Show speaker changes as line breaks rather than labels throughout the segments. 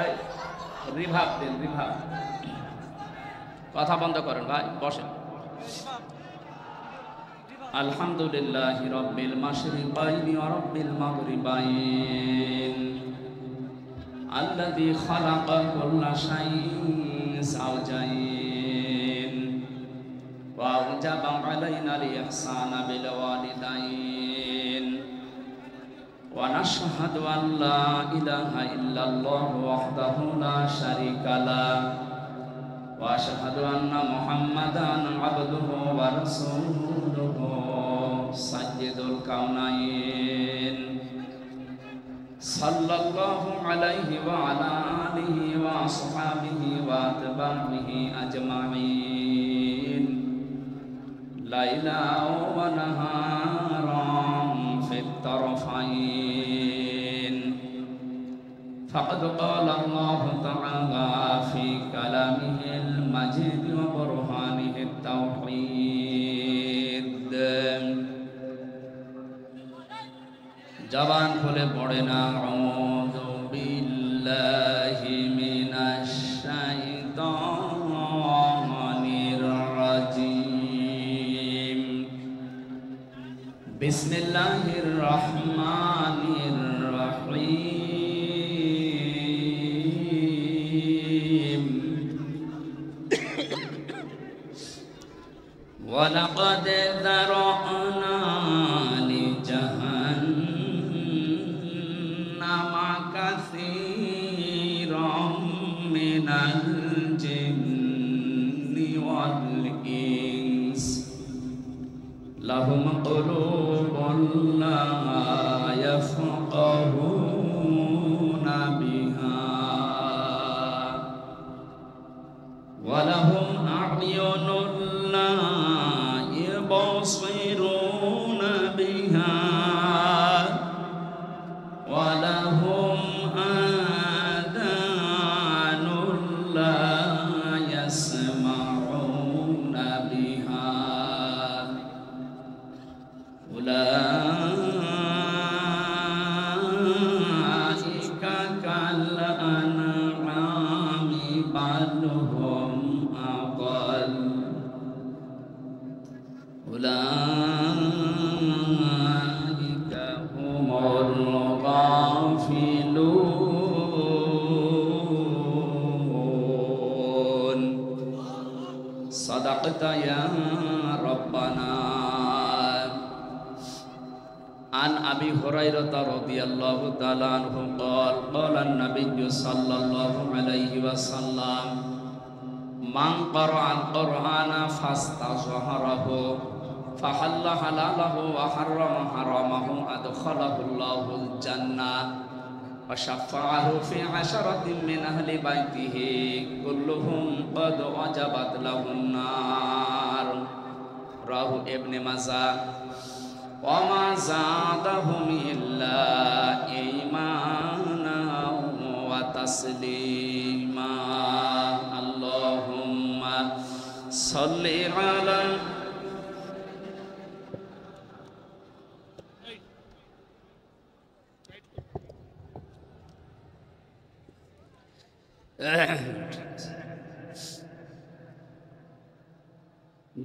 এই রিভাব দেন, রিভাব। কথা বন্ধ করেন ভাই, বসেন। আলহামদুলিল্লাহি রাব্বিল মাশরিকাইনি ওয়া রাব্বিল মাগরিবাইন আল্লাযী খালাকা কুল্লা শাইইন যাওজাইন ওয়া আওজাবা আলাইনাল ইহসানা বিল ওয়ালিদাইন ওয়া নাশহাদু আন লা ইলাহা ইল্লাল্লাহু ওয়াহদাহু লা শারীকা লাহু ওয়া আশহাদু আন্না মুহাম্মাদান আবদুহু ওয়া রাসূলুহু সাইয়্যিদুল কাওনাইন সাল্লাল্লাহু আলাইহি ওয়া আলা আলিহি ওয়া আসহাবিহি ওয়া আতবাইহি আজমাইন লাইলা ওয়া নাহারান ফিত তারফাইন فقد قال الله تعالى في كلامه المجيد وبرهانه التوحيد জবান খুলে পড়ে না আউযু বিল্লাহি মিনাশ শাইতানির রাজিম বিসমিল্লাহির রহমানির রহিম ওয়ালাকাদ যারা'না লিজাহান্নামা কাসীরাম মিনাল জিন্নি ওয়াল ইনস লাহুম কুলুবুন লা ইয়াফকাহুনা বিহা ওয়া লাহুম আ'য়ুনুন লা ইবসিরুনা বিহা ওয়া লাহুম আযানুন লা ইয়াসমাউনা বিহা উলাইকা কাল আনআমি বাল হুম আদাল উলাইকা হুমুল গাফিলুন সাদাকতা ইয়া রাব্বানা عن أبي هريرة رضي الله تعالى عنه قال قال النبي صلى الله عليه وسلم من قرأ القرآن فاستظهره فحل حلاله وحرم حرامه أدخله الله الجنة وشفعه في 10 من أهل بيته كلهم قد وجبت له النار رواه ابن ماجه وما زادهم إلا إيمانا وتسليما اللهم صل على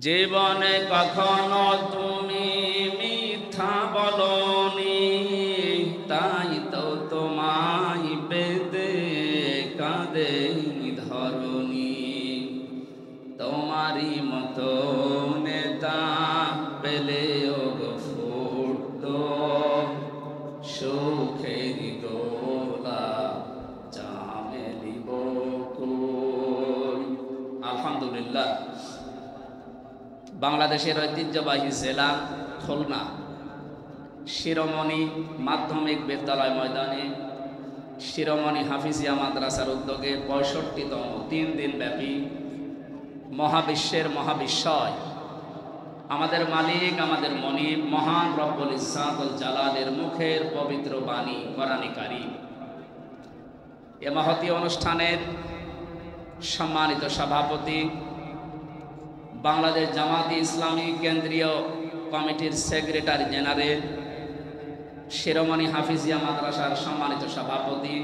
জীবনে কখনো তুমি মিথ্যা বলনি, তাই তো তোমায় পেতে কাঁদে ধরনি। তোমারই মতো নেতা পেলেও ফুটতো সুখের দোলা চামেলি বকুল। আলহামদুলিল্লাহ, বাংলাদেশের ঐতিহ্যবাহী জেলা খুলনা শিরোমণি মাধ্যমিক বিদ্যালয় ময়দানে শিরোমণি হাফিজিয়া মাদ্রাসার উদ্যোগে 65তম 3 দিন ব্যাপী মহাবিশ্বের মহাবিশ্বয় আমাদের মালিক আমাদের মনিব মহান রব্বুল ইজ্জাতুল জালালের মুখের পবিত্র বাণী কোরআনে কারীম। এ মহতী অনুষ্ঠানের সম্মানিত সভাপতি, বাংলাদেশ জামাতে ইসলামী কেন্দ্রীয় কমিটির সেক্রেটারি জেনারেল, শিরোমণি হাফিজিয়া মাদ্রাসার সম্মানিত সভাপতি,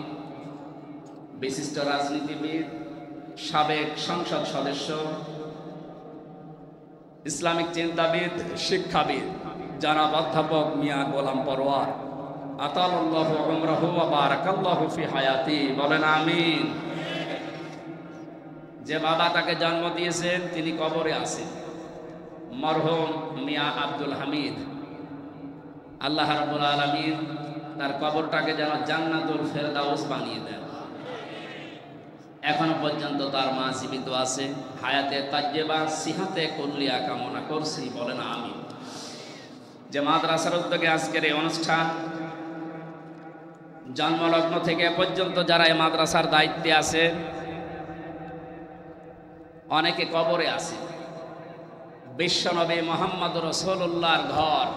বিশিষ্ট রাজনীতিবিদ, সাবেক সংসদ সদস্য, ইসলামিক চিন্তাবিদ, শিক্ষাবিদ জনাব অধ্যাপক মিয়া গোলাম পরোয়ার আতালাল্লাহু উমরাহু ওয়া বারাকাল্লাহু ফি হায়াতি। বলেন আমিন। যে বাবা তাকে জন্ম দিয়েছেন তিনি কবরে আছেন, মরহুম মিয়া আব্দুল হামিদ। আল্লাহ রাব্বুল আলামিন তার কবরটাকে যেন জান্নাতুল ফেরদাউস বানিয়ে দেন। এখনো পর্যন্ত তার মা জীবিত আছে, হায়াতে তাজ্জেবা সিহাতে কুল্লিয়া কামনা করছি। বলেন আমিন। যে মাদ্রাসার উদ্যোগে আজকের এই অনুষ্ঠান, জন্মলগ্ন থেকে পর্যন্ত যারা এই মাদ্রাসার দায়িত্বে আছে, অনেকে কবরে আছে। বিশ্বনবী মুহাম্মদ রাসূলুল্লাহর ঘর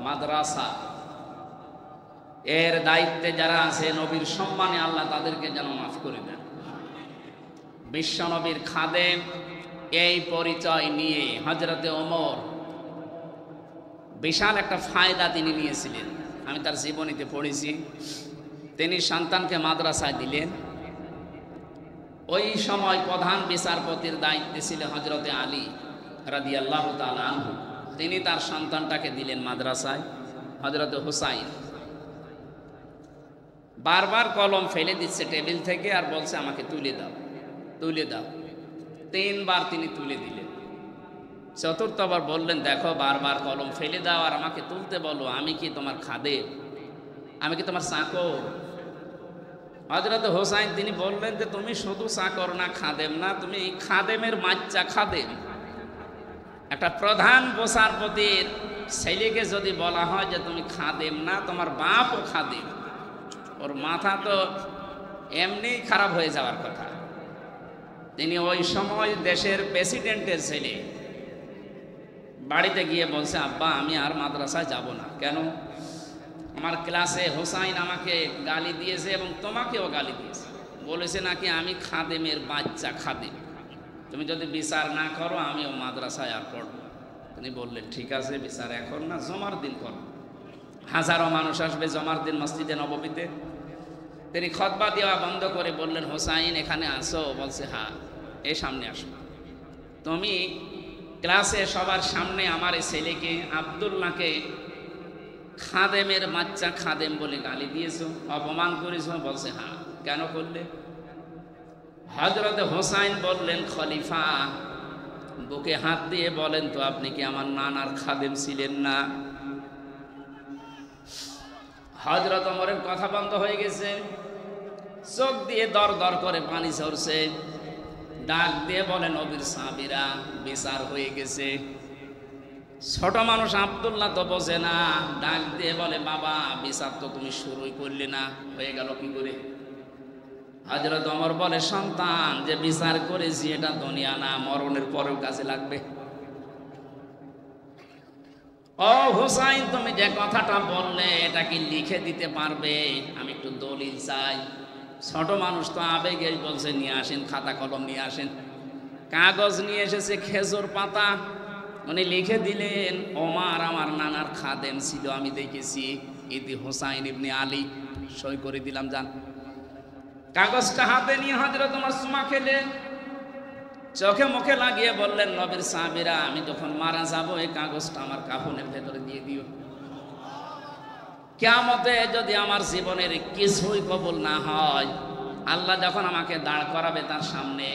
মাদ্রাসা, এর দায়িত্বে যারা আছে, নবীর সম্মানে আল্লাহ তাদেরকে যেন মাফ করে দেন। বিশ্বনবীর খাদেম এই পরিচয় নিয়ে হযরতে ওমর বিশাল একটা ফায়দা তিনি নিয়েছিলেন। আমি তার জীবনীতে পড়েছি। তিনি সন্তানকে মাদ্রাসায় দিলেন। ওই সময় প্রধান বিচারপতির দায়িত্বে ছিলেন হযরতে আলী রাদিয়াল্লাহু তাআলা আনহু। তিনি তার সন্তানটাকে দিলেন মাদ্রাসায়, হযরতে হুসাইন। বারবার কলম ফেলে দিচ্ছে টেবিল থেকে আর বলছে আমাকে তুলে দাও, তুলে দাও। 3 বার তিনি তুলে দিলেন। চতুর্থবার বললেন, দেখো বারবার কলম ফেলে দাও আর আমাকে তুলতে বলো, আমি কি তোমার খাদেম? আমি কি তোমার চাকর? হযরত হোসাইন তিনি বললেন যে তুমি শুধু চাকর না, খাদেম না, তুমি খাদেমের বাচ্চা খাদেম। একটা প্রধান বিচারপতির ছেলেকে যদি বলা হয় যে তুমি খাদেম না, তোমার বাপও খাদেম, ওর মাথা তো এমনি খারাপ হয়ে যাওয়ার কথা। তিনি ওই সময় দেশের প্রেসিডেন্টের ছেলে। বাড়িতে গিয়ে বলছে, আব্বা আমি আর মাদ্রাসায় যাব না। কেন? আমার ক্লাসে হোসাইন আমাকে গালি দিয়েছে এবং তোমাকেও গালি দিয়েছে, বলেছে নাকি আমি খাদেমের বাচ্চা খাদেম, তুমি যদি বিচার না করো আমিও মাদ্রাসায় আর পড়ব। তিনি বললেন ঠিক আছে, বিচার এখন না, জমার দিন করো। হাজারো মানুষ আসবে জমার দিন মসজিদে নববীতে। তিনি খুতবা দেওয়া বন্ধ করে বললেন, হোসাইন এখানে আসো। বলছে হ্যাঁ, এই সামনে আসো। তুমি ক্লাসে সবার সামনে আমার এই ছেলেকে আব্দুল্লাহকে খাদেমের বাচ্চা খাদেম বলে গালি দিয়েছো, অপমান করেছো। বলছে হ্যাঁ। কেন করলে? হযরতে হোসাইন বললেন, খলিফা বুকে হাত দিয়ে বলেন তো, আপনি কি আমার নানার খাদেম ছিলেন না? হযরত ওমরের কথা বন্ধ হয়ে গেছে, চোখ দিয়ে দর দর করে পানি ঝরছে। ডাক দিয়ে বলে, নবীর সাহাবীরা বিচার হয়ে গেছে। ছোট মানুষ আব্দুল্লাহ তো বোঝে না, ডাক দিয়ে বলে, বাবা বিচার তো তুমি শুরুই করলে না, হয়ে গেল কি করে? হযরত ওমর বলে, সন্তান যে বিচার করেছি এটা দুনিয়া না, মরণের পরেও কাজে লাগবে। ও হুসাইন, তুমি যে কথাটা বললে এটা কি লিখে দিতে পারবে? আমি একটু দলিল চাই। ছোট মানুষ তো আবেগে বলছে, নিয়ে আসেন খাতা কলম নিয়ে আসেন। কাগজ নিয়ে এসেছে, খেজুর পাতা। উনি লিখে দিলেন, ওমর আমার নানার খাদেম ছিল, আমি দেখেছি। ইতি হুসাইন ইবনে আলী। সই করে দিলাম, যান। কাগজটা হাতে নিয়ে হযরত ওমর চুমা খেলেন, চোখে মুখে লাগিয়ে বললেন, নবীর সাহাবীরা আমি যখন মারা যাব এই কাগজটা আমার কাফনের ভেতরে দিয়ে দিও। কিয়ামতে যদি আমার জীবনের কিছুই কবুল না হয়, আল্লাহ যখন আমাকে দাঁড় করাবে তার সামনে,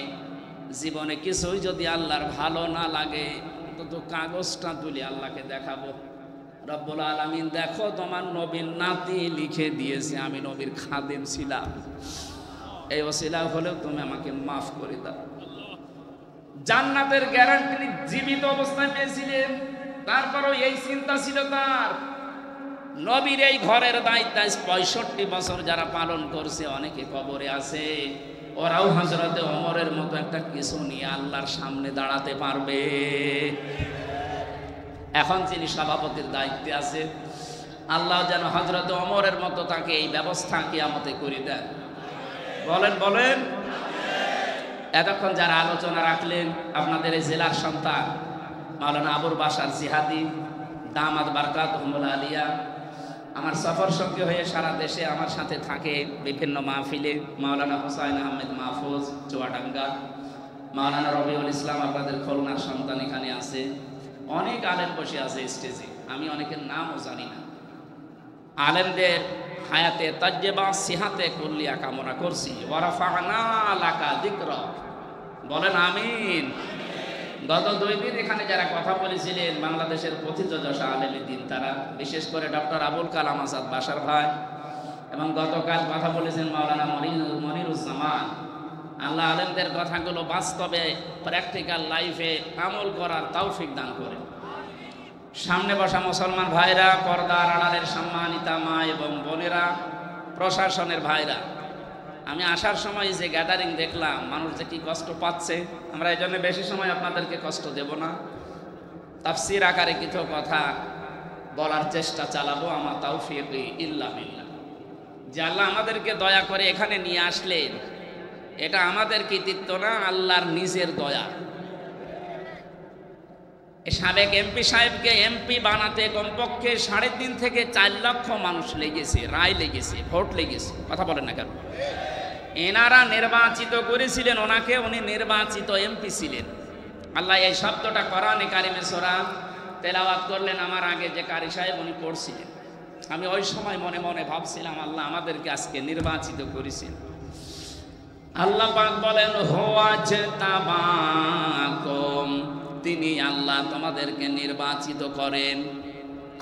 জীবনে কিছুই যদি আল্লাহর ভালো না লাগে, তো কাগজটা তুলে আল্লাহকে দেখাবো, রব্বুল আলামিন দেখো তোমার নবীর নাতি লিখে দিয়েছে আমি নবীর খাদেম ছিলাম, এই ওসিলা হলেও তুমি আমাকে মাফ করে দাও। জান্নাতের গ্যারান্টি জীবিত অবস্থায় পেয়েছিলেন, তারপরও এই চিন্তা ছিল তার। নবীর এই ঘরের দায়িত্ব 65 বছর যারা পালন করছে, অনেকে কবরে আছে, ওরাও হযরতে ওমরের মতো একটা কিছু নিয়ে আল্লাহর সামনে দাঁড়াতে পারবে। এখন যিনি সভাপতির দায়িত্বে আছে, আল্লাহ যেন হযরতে ওমরের মতো তাকে এই ব্যবস্থা কিয়ামতে করে দেন। বলেন বলেন। এতক্ষণ যারা আলোচনা রাখলেন, আপনাদের এই জেলার সন্তান মাওলানা আবুল বাশার জিহাদি দামাত বারকাতুহুল আলিয়া, আমার সফর সঙ্গী হয়ে সারা দেশে আমার সাথে থাকে বিভিন্ন মাহফিলে, মাওলানা হুসাইন আহমেদ মাহফুজ চুয়াডাঙ্গা, মাওলানা রবিউল ইসলাম আপনাদের খুলনার সন্তান এখানে আছে, অনেক আলেম বসে আছে স্টেজে, আমি অনেকের নামও জানি না। আলেমদের হায়াতে তাজ্জেবা সিহাতে কুল্লিয়া কামনা করছি। ওয়ারাফা'না লাকা যিকরা, বলেন আমিন। গত 2 দিন এখানে যারা কথা বলেছিলেন বাংলাদেশের প্রথিতযশা আলেমে দিন, তারা বিশেষ করে ডক্টর আবুল কালাম আজাদ বাশার ভাই, এবং গতকাল কথা বলেছেন মাওলানা মনিরুজ্জামান। আল্লাহ আলেমদের কথাগুলো বাস্তবে প্র্যাকটিক্যাল লাইফে আমল করার তৌফিক দান করেন। সামনে বসা মুসলমান ভাইরা, পর্দার আড়ালের সম্মানিতা মা এবং বোনেরা, প্রশাসনের ভাইরা, আমি আসার সময় যে গ্যাদারিং দেখলাম, মানুষ যে কি কষ্ট পাচ্ছে, আমরা এই জন্য বেশি সময় আপনাদেরকে কষ্ট দেব না। তাফসীর আকারে কিছু কথা বলার চেষ্টা চালাবো, আমার তাওফীক ইল্লা বিল্লাহ। যে আল্লাহ আমাদেরকে দয়া করে এখানে নিয়ে আসলেন, এটা আমাদের কৃতিত্ব না, আল্লাহর নিজের দয়া। সাবেক এমপি সাহেবকে এমপি বানাতে কমপক্ষে 3.5 থেকে 4 লক্ষ মানুষ লেগেছে, রায় লেগেছে, ভোট লেগেছে, কথা বলেন না কেন? এনারা নির্বাচিত করেছিলেন ওনাকে, উনি নির্বাচিত এমপি ছিলেন। আল্লাহ এই শব্দটা কোরআনে কারিমে সূরা তেলাওয়াত করলেন, আমার আগে যে কারি সাহেব উনি পড়ছিলেন। আমি ওই সময় মনে মনে ভাবছিলাম, আল্লাহ আমাদেরকে আজকে নির্বাচিত করেছেন। আল্লাহ পাক বলেন, হুয়া জতাবাকুম, তিনি আল্লাহ তোমাদেরকে নির্বাচিত করেন।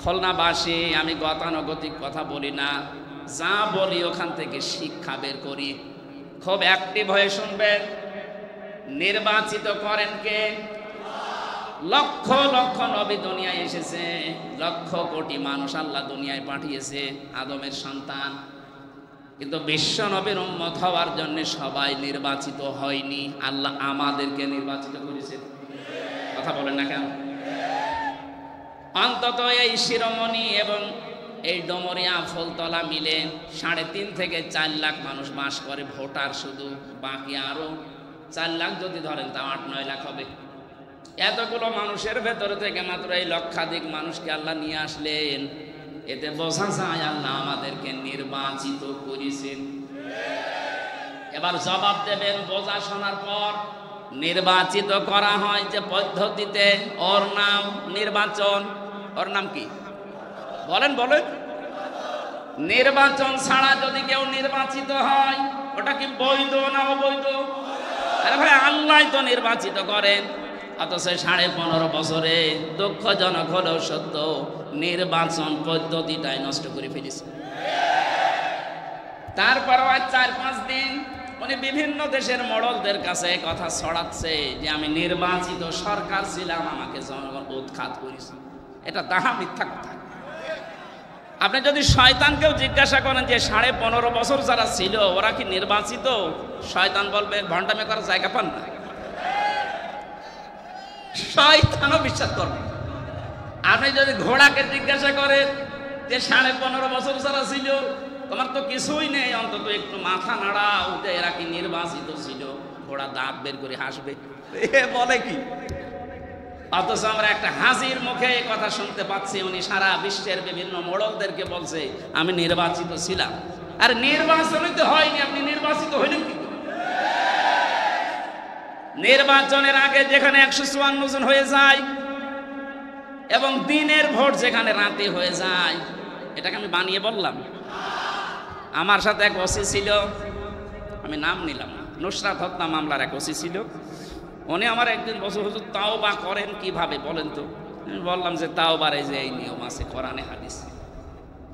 খুলনাবাসী, আমি গতানুগতিক কথা বলি না, যা বলি ওখান থেকে শিক্ষা বের করি। খুব অ্যাক্টিভ হয়ে শুনবেন। নির্বাচিত করেন কে? লক্ষ লক্ষ নবী দুনিয়ায় এসেছে, লক্ষ কোটি মানুষ আল্লাহ দুনিয়ায় পাঠিয়েছে, আদমের সন্তান। কিন্তু বিশ্ব নবীর উম্মত হওয়ার জন্য সবাই নির্বাচিত হয়নি, আল্লাহ আমাদেরকে নির্বাচিত করেছেন। কথা বলেন না কেন? অন্তত এই শিরোমণি এবং এই ডমরিয়া ফুলতলা মিলে 3.5 থেকে 4 লাখ মানুষ বাস করে, ভোটার শুধু। বাকি আরো 4 লাখ যদি ধরেন তা 8-9 লাখ হবে। এতগুলো মানুষের ভেতর থেকে মাত্র এই লক্ষাধিক মানুষকে আল্লাহ নিয়ে আসলেন, এতে বোঝা যায় আল্লাহ আমাদেরকে নির্বাচিত করেছেন। এবার জবাব দেবেন বোঝা শোনার পর। নির্বাচিত করা হয় যে পদ্ধতিতে, ওর নাম নির্বাচন। ওর নাম কি? বলেন বলেন। নির্বাচন ছাড়া যদি কেউ নির্বাচিত হয়, ওটা কি বৈধ না অবৈধ? আরে ভাই, আল্লাহ তো নির্বাচিত করেন। অথচ 15.5 বছরে দুঃখজনক হলেও সত্য, নির্বাচন পদ্ধতিটাই নষ্ট করে ফেলেছে। তারপরও 4-5 দিন উনি বিভিন্ন দেশের মডলদের কাছে কথা ছড়াচ্ছে যে আমি নির্বাচিত সরকার ছিলাম, আমাকে জনগণ উৎখাত করেছে। এটা তাহা মিথ্যা কথা। আপনি যদি শয়তানকেও জিজ্ঞাসা করেন যে 15.5 বছর যারা ছিল ওরা কি নির্বাচিত, শয়তান বলবে ভণ্ডামি করার জায়গা পান না। শয়তানও বিশ্বাস করবে। আপনি যদি ঘোড়াকে জিজ্ঞাসা করেন যে 15.5 বছর যারা ছিল তোমার তো কিছুই নেই, অন্তত একটু মাথা নাড়াও যে এরা কি নির্বাচিত ছিল, ঘোড়া দাঁত বের করে হাসবে। এ বলে কি? অথচ আমরা একটা হাসির মুখে এই কথা শুনতে পাচ্ছি, উনি সারা বিশ্বের বিভিন্ন মোড়লদেরকে বলছে আমি নির্বাচিত ছিলাম। আর নির্বাচনই তো হয়নি, আপনি নির্বাচিত হইলেন কি? নির্বাচনের আগে যেখানে 154 জন হয়ে যায় এবং দিনের ভোট যেখানে রাতে হয়ে যায়, এটাকে আমি বানিয়ে বললাম। আমার সাথে এক ওসি ছিল, আমি নাম নিলাম না, নুসরাত হত্যা মামলার এক ওসি ছিল। উনি আমার একদিন বছর হুজুর তাওবা করেন কিভাবে বলেন তো? আমি বললাম যে তাওবার এই যে এই নিয়ম আছে কোরআনে হাদিসে।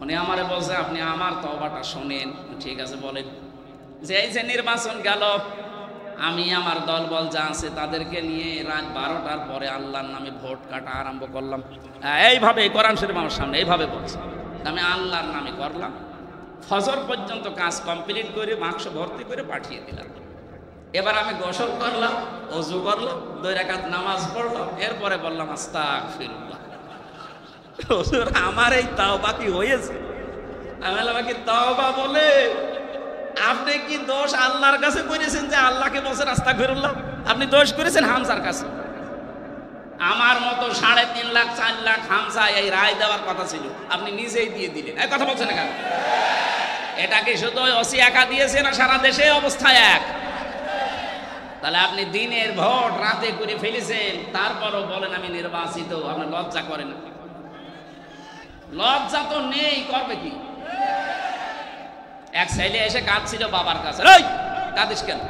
উনি আমারে বলছে আপনি আমার তওবাটা শোনেন। ঠিক আছে বলেন। যে এই যে নির্বাচন গেল, আমি আমার দলবল যা আছে তাদেরকে নিয়ে রাত 12টার পরে আল্লাহর নামে ভোট কাটা আরম্ভ করলাম। এইভাবে কোরআন শরীফ আমার সামনে এইভাবে বলছে, আমি আল্লাহর নামে করলাম। ফজর পর্যন্ত কাজ কমপ্লিট করে বাক্স ভর্তি করে পাঠিয়ে দিলাম। এবার আমি গোসল করলাম, ওযু করলাম, 2 রাকাত নামাজ পড়লাম, এরপরে বললাম আস্তাগফিরুল্লাহ। হুজুর আমার এই তাওবা কি হয়েছে? আমি বললাম কি তাওবা বলে আপনি কি দোষ আল্লাহর কাছে করেছেন যে আল্লাহকে বলছেন আস্তাগফিরুল্লাহ? আপনি দোষ করেছেন হামজার কাছে। আমার মতো 3.5 লাখ 4 লাখ হামজা এই রায় দেওয়ার কথা ছিল, আপনি নিজেই দিয়ে দিলেন। এই কথা বলছেন কেন? এটা কি শুধু ওসি একা দিয়েছে না সারা দেশে অবস্থা এক? তাহলে আপনি দিনের ভোট রাতে করে ফেলেছেন, তারপরও বলেন আমি নির্বাচিত। আপনার লজ্জা করে না? লজ্জা তো নেই, করবে কি? এক ছেলে এসে কাঁদছিল বাবার কাছে। ওই কাঁদিস কেন?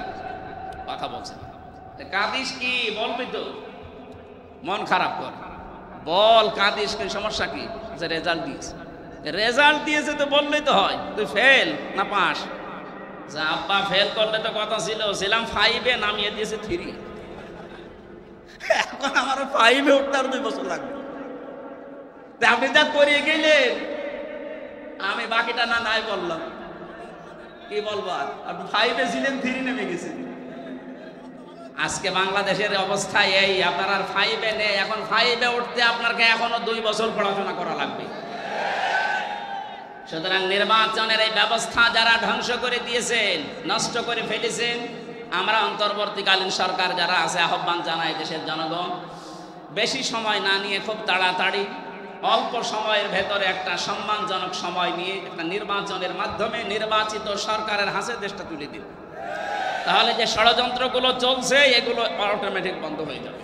কথা বলছে। কাঁদিস কি বলবি তো, মন খারাপ কর, বল কাঁদিস কি, সমস্যা কি? যে রেজাল্ট দিয়েছে। রেজাল্ট দিয়েছে তো বললেই তো হয়, তুই ফেল না পাস। যা আব্বা ফেল করলে তো কথা ছিল, ছিলাম 5-এ, নামিয়ে দিয়েছে 3। এখন আমার 5-এ উঠতে আর 2 বছর লাগবে। আপনি যা করিয়ে গেলেন, আমি বাকিটা না নাই বললাম, কি বলবো আর? আপনি 5-এ ছিলেন, 3 নেমে গেছেন। আজকে বাংলাদেশের অবস্থা এই, আপনার আর 5-এ নেই। এখন 5-এ উঠতে আপনাকে এখনো 2 বছর পড়াশোনা করা লাগবে। সুতরাং নির্বাচনের এই ব্যবস্থা যারা ধ্বংস করে দিয়েছেন, নষ্ট করে ফেলেছেন, আমরা অন্তর্বর্তীকালীন সরকার যারা আছে আহ্বান জানাই দেশের জনগণ, বেশি সময় না নিয়ে খুব তাড়াতাড়ি অল্প সময়ের ভেতরে একটা সম্মানজনক সময় নিয়ে একটা নির্বাচনের মাধ্যমে নির্বাচিত সরকারের হাতে দেশটা তুলে দিন। তাহলে যে ষড়যন্ত্রগুলো চলছে এগুলো অটোমেটিক বন্ধ হয়ে যাবে।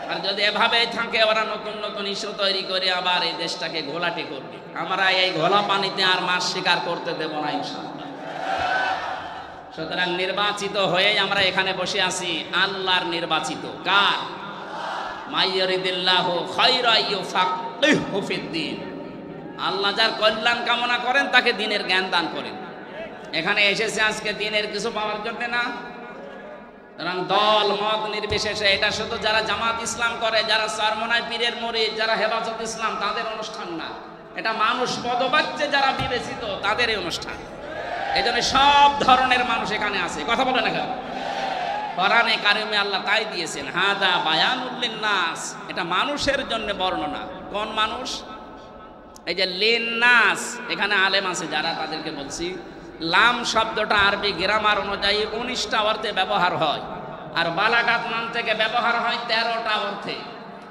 আর যদি এভাবেই থাকে, ওরা নতুন নতুন ইস্যু তৈরি করে আবার এই দেশটাকে ঘোলাটে করবে। আমরা এই ঘোলা পানিতে আর মাছ শিকার করতে দেব না ইনশাআল্লাহ। সুতরাং নির্বাচিত হয়েই আমরা এখানে বসে আছি, আল্লাহর নির্বাচিত। কার? মাইয়ারিদিল্লাহু খায়রা ইউফাক্কিহু ফিদ্দীন। আল্লাহ যার কল্যাণ কামনা করেন তাকে দ্বীনের জ্ঞান দান করেন। এখানে এসেছে আজকে দ্বীনের কিছু পাওয়ার জন্য না। সুতরাং দল মত নির্বিশেষে, এটা শুধু যারা জামাত ইসলাম করে, যারা চরমনাই পীরের মুরিদ, যারা হেফাজত ইসলাম, তাদের অনুষ্ঠান না। এটা মানুষ পদবাচ্যে যারা বিবেচিত তাদের এই অনুষ্ঠান। এই জন্য সব ধরনের মানুষ এখানে আছে। কথা বলে না? কোরআনে কারিমে আল্লাহ তাই দিয়েছেন, হাদা বায়ানুল লিন্নাস। এটা মানুষের জন্য বর্ণনা। কোন মানুষ? এই যে লিন্নাস, এখানে আলেম আছে যারা, তাদেরকে বলছি, লাম শব্দটা আরবি গ্রামার অনুযায়ী 19টা অর্থে ব্যবহার হয়, আর বালাগাত মান থেকে ব্যবহার হয় 13টা অর্থে।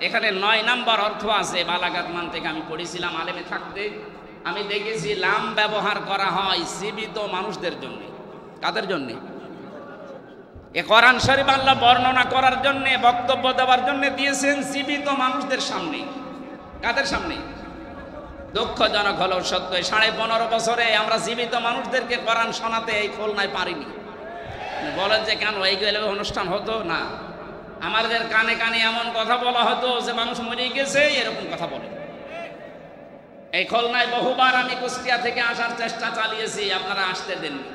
এখানে 9 নম্বর অর্থ আছে বালাগাত মান থেকে। আমি পড়েছিলাম আলেমে থাকতে, আমি দেখেছি লাম ব্যবহার করা হয় জীবিত মানুষদের জন্য। কাদের জন্য? এ কোরআন শরীফ আল্লাহ বর্ণনা করার জন্য, বক্তব্য দেওয়ার জন্য দিয়েছেন জীবিত মানুষদের সামনে। কাদের সামনে? দুঃখজনক হলেও সত্য, 15.5 বছরে আমরা জীবিত মানুষদেরকে কোরআন শোনাতে এই খুলনায় পারিনি। বলেন যে কেন এইগুলো অনুষ্ঠান হতো না? আমাদের কানে কানে এমন কথা বলা হতো যে মানুষ মরে গেছে, এরকম কথা বলে। এই খুলনায় বহুবার আমি কুষ্টিয়া থেকে আসার চেষ্টা চালিয়েছি, আপনারা আসতে দেননি।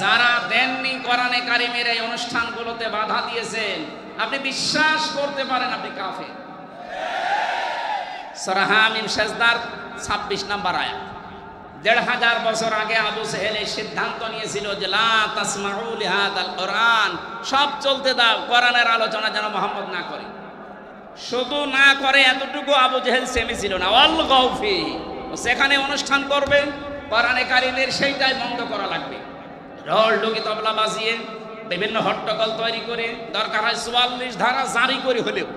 যারা দেননি, কোরআনে কারিমের এই অনুষ্ঠানগুলোতে বাধা দিয়েছেন, আপনি বিশ্বাস করতে পারেন আপনি কাফের। সূরা হামিম সেজদার 26 নম্বর আয়াত। 1500 বছর আগে আবু সেহেল এই সিদ্ধান্ত নিয়েছিল যে লা তাসমাউ লিহাদাল কোরআন, সব চলতে দাও, কোরআনের আলোচনা যেন মুহাম্মদ না করে। শুধু না করে এতটুকু আবু জেহেল সেমেছিল না, অল গৌফি, সেখানে অনুষ্ঠান করবে কোরআনে কারিমের সেইটাই বন্ধ করা লাগবে। ঢোল ঢুকি তবলা বাজিয়ে বিভিন্ন হট্টগোল তৈরি করে, দরকার হয় 44 ধারা জারি করে হলেও।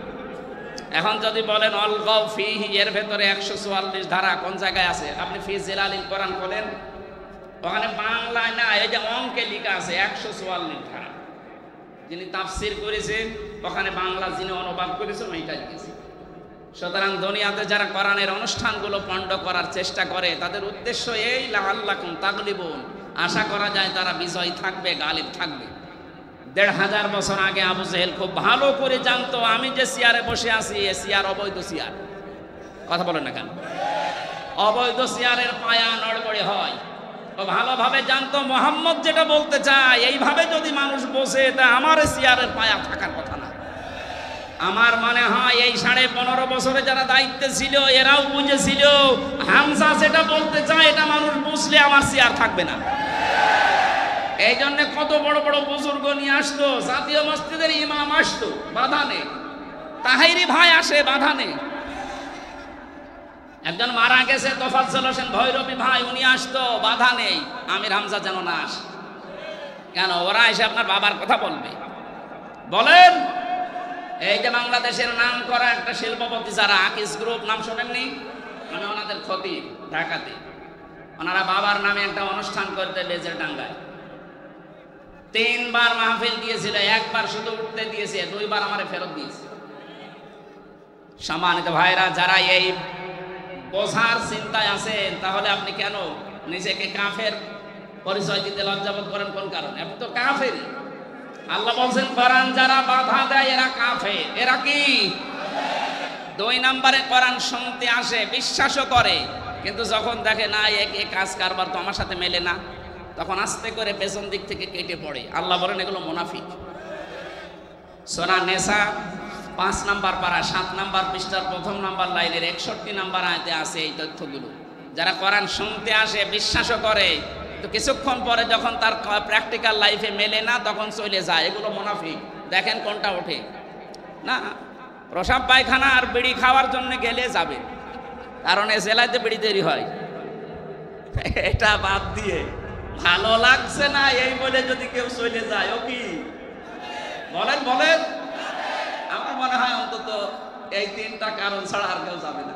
এখন যদি বলেন অল গৌফি, এর ভেতরে 144 ধারা কোন জায়গায় আছে? আপনি ফি জিলালিল কোরআন বলেন, ওখানে বাংলায় না, এই যে অঙ্কে লেখা আছে 144 ধারা। যিনি তাফসির করেছেন, ওখানে বাংলা যিনি অনুবাদ করেছেন ওইটাই লিখেছে। সুতরাং দুনিয়াতে যারা কোরআনের অনুষ্ঠানগুলো পণ্ড করার চেষ্টা করে, তাদের উদ্দেশ্য এই লাআল্লাকুম তাগলিবুন, আশা করা যায় তারা বিজয়ী থাকবে, গালিব থাকবে। 1500 বছর আগে আবু জেহেল খুব ভালো করে জানতো আমি যে চেয়ারে বসে আছি এ চেয়ার অবৈধ চেয়ার। কথা বলেন না কেন? অবৈধ চেয়ারের পায়া নড়বড়ে হয়। ও ভালোভাবে জানতো মুহাম্মদ যেটা বলতে চায় এইভাবে যদি মানুষ বসে, তা আমার চেয়ারের পায়া থাকার কথা না। আমার মনে হয় এই 15.5 বছরে যারা দায়িত্বে ছিল এরাও বুঝেছিল হামজা যেটা বলতে চায় এটা মানুষ বুঝলে আমার চেয়ার থাকবে না। এই জন্য কত বড় বড় বুজুর্গ নিয়ে আসতো, জাতীয় মসজিদের ইমাম আসতো, বাধা নেই। তাহেরি ভাই আসে, বাধা নেই। একজন মারা গেছে তোফাজ্জল হোসেন ভৈরবী ভাই, উনি আসতো, বাধা নেই। আমির হামজা যেন না আসে। কেন? ওরা এসে আপনার বাবার কথা বলবে। বলেন এই যে বাংলাদেশের নাম করা একটা শিল্পপতি যারা আকিস গ্রুপ, নাম শোনেননি? আমি ওনাদের খতিব ঢাকাতে, ওনারা বাবার নামে একটা অনুষ্ঠান করতে বেজের ডাঙ্গায় 3 বার মাহফিল দিয়েছিল, 1 বার শুধু উঠতে দিয়েছে, 2 বার আমারে ফেরত দিয়েছে। সম্মানিত ভাইরা, যারা এই বোঝার চিন্তায় আছেন, তাহলে আপনি কেন নিজেকে কাফের পরিচয় দিতে লজ্জাবোধ করেন? কোন কারণে? আপনি তো কাফেরই। আল্লাহ বলছেন কোরআন যারা বাধা দেয় এরা কাফের। এরা কি? 2 নম্বরে কোরআন শুনতে আসে, বিশ্বাসও করে, কিন্তু যখন দেখে না এই কাজ কারবার তো আমার সাথে মেলে না, তখন আস্তে করে পেছন দিক থেকে কেটে পড়ে। আল্লাহ বলেন এগুলো মুনাফিক। সূরা নিসা 5 নম্বর পারা 7 নম্বর পৃষ্ঠার 1ম নম্বর লাইনের 61 নম্বর আয়াতে আছে এই তথ্যগুলো। যারা কোরআন শুনতে আসে, বিশ্বাসও করে, তো কিছুক্ষণ পরে যখন তার প্র্যাকটিক্যাল লাইফে মেলে না, তখন চলে যায়, এগুলো মুনাফিক। দেখেন কোনটা ওঠে না। প্রসাব পায়খানা আর বিড়ি খাওয়ার জন্য গেলে যাবে, কারণ এ জেলাতে বিড়ি তৈরি হয়। এটা বাদ দিয়ে ভালো লাগছে না এই বলে যদি কেউ চলে যায়, ও কি বলেন? বলেন। আমার মনে হয় অন্তত এই 3টা কারণ ছাড়া আর কেউ যাবে না।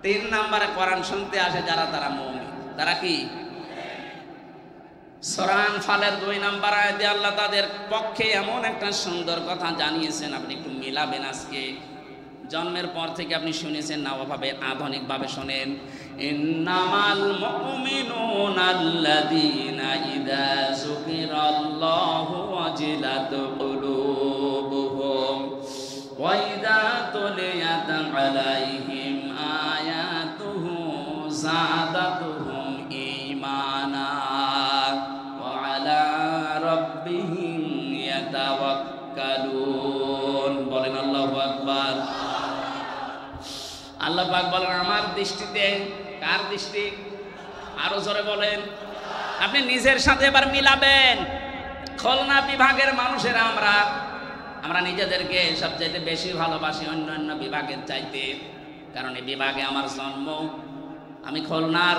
3 নম্বরে কোরআন শুনতে আসে যারা, তারা মুমিন। তারা কি? সূরা আনফালের 2 নম্বর আয়াতে আল্লাহ তাদের পক্ষে এমন একটা সুন্দর কথা জানিয়েছেন, আপনি একটু মিলাবেন। আজকে জন্মের পর থেকে আপনি শুনেছেন না, ওভাবে আধুনিকভাবে শোনেন। ইন্নামাল মুমিনুনা আল্লাযীনা ইযা যুকিরাল্লাহু ওয়াজিলাত কুলুবুহুম ওয়া ইযা তুলিয়াত আলাইহিম আয়াতুহু যাদাতুহুম ঈমানা ওয়া আলা রাব্বিহিম ইয়াতাওয়াক্কালুন। বলেন আল্লাহু আকবার। আল্লাহ পাক বলেন আমার দৃষ্টিতে, কার দৃষ্টি? আরো জোরে বলেন। আপনি নিজের সাথে এবার মিলাবেন। খুলনা বিভাগের মানুষেরা আমরা নিজেদেরকে সবচেয়ে বেশি ভালোবাসি অন্যান্য বিভাগের চাইতে, কারণ এই বিভাগে আমার জন্ম। আমি খুলনার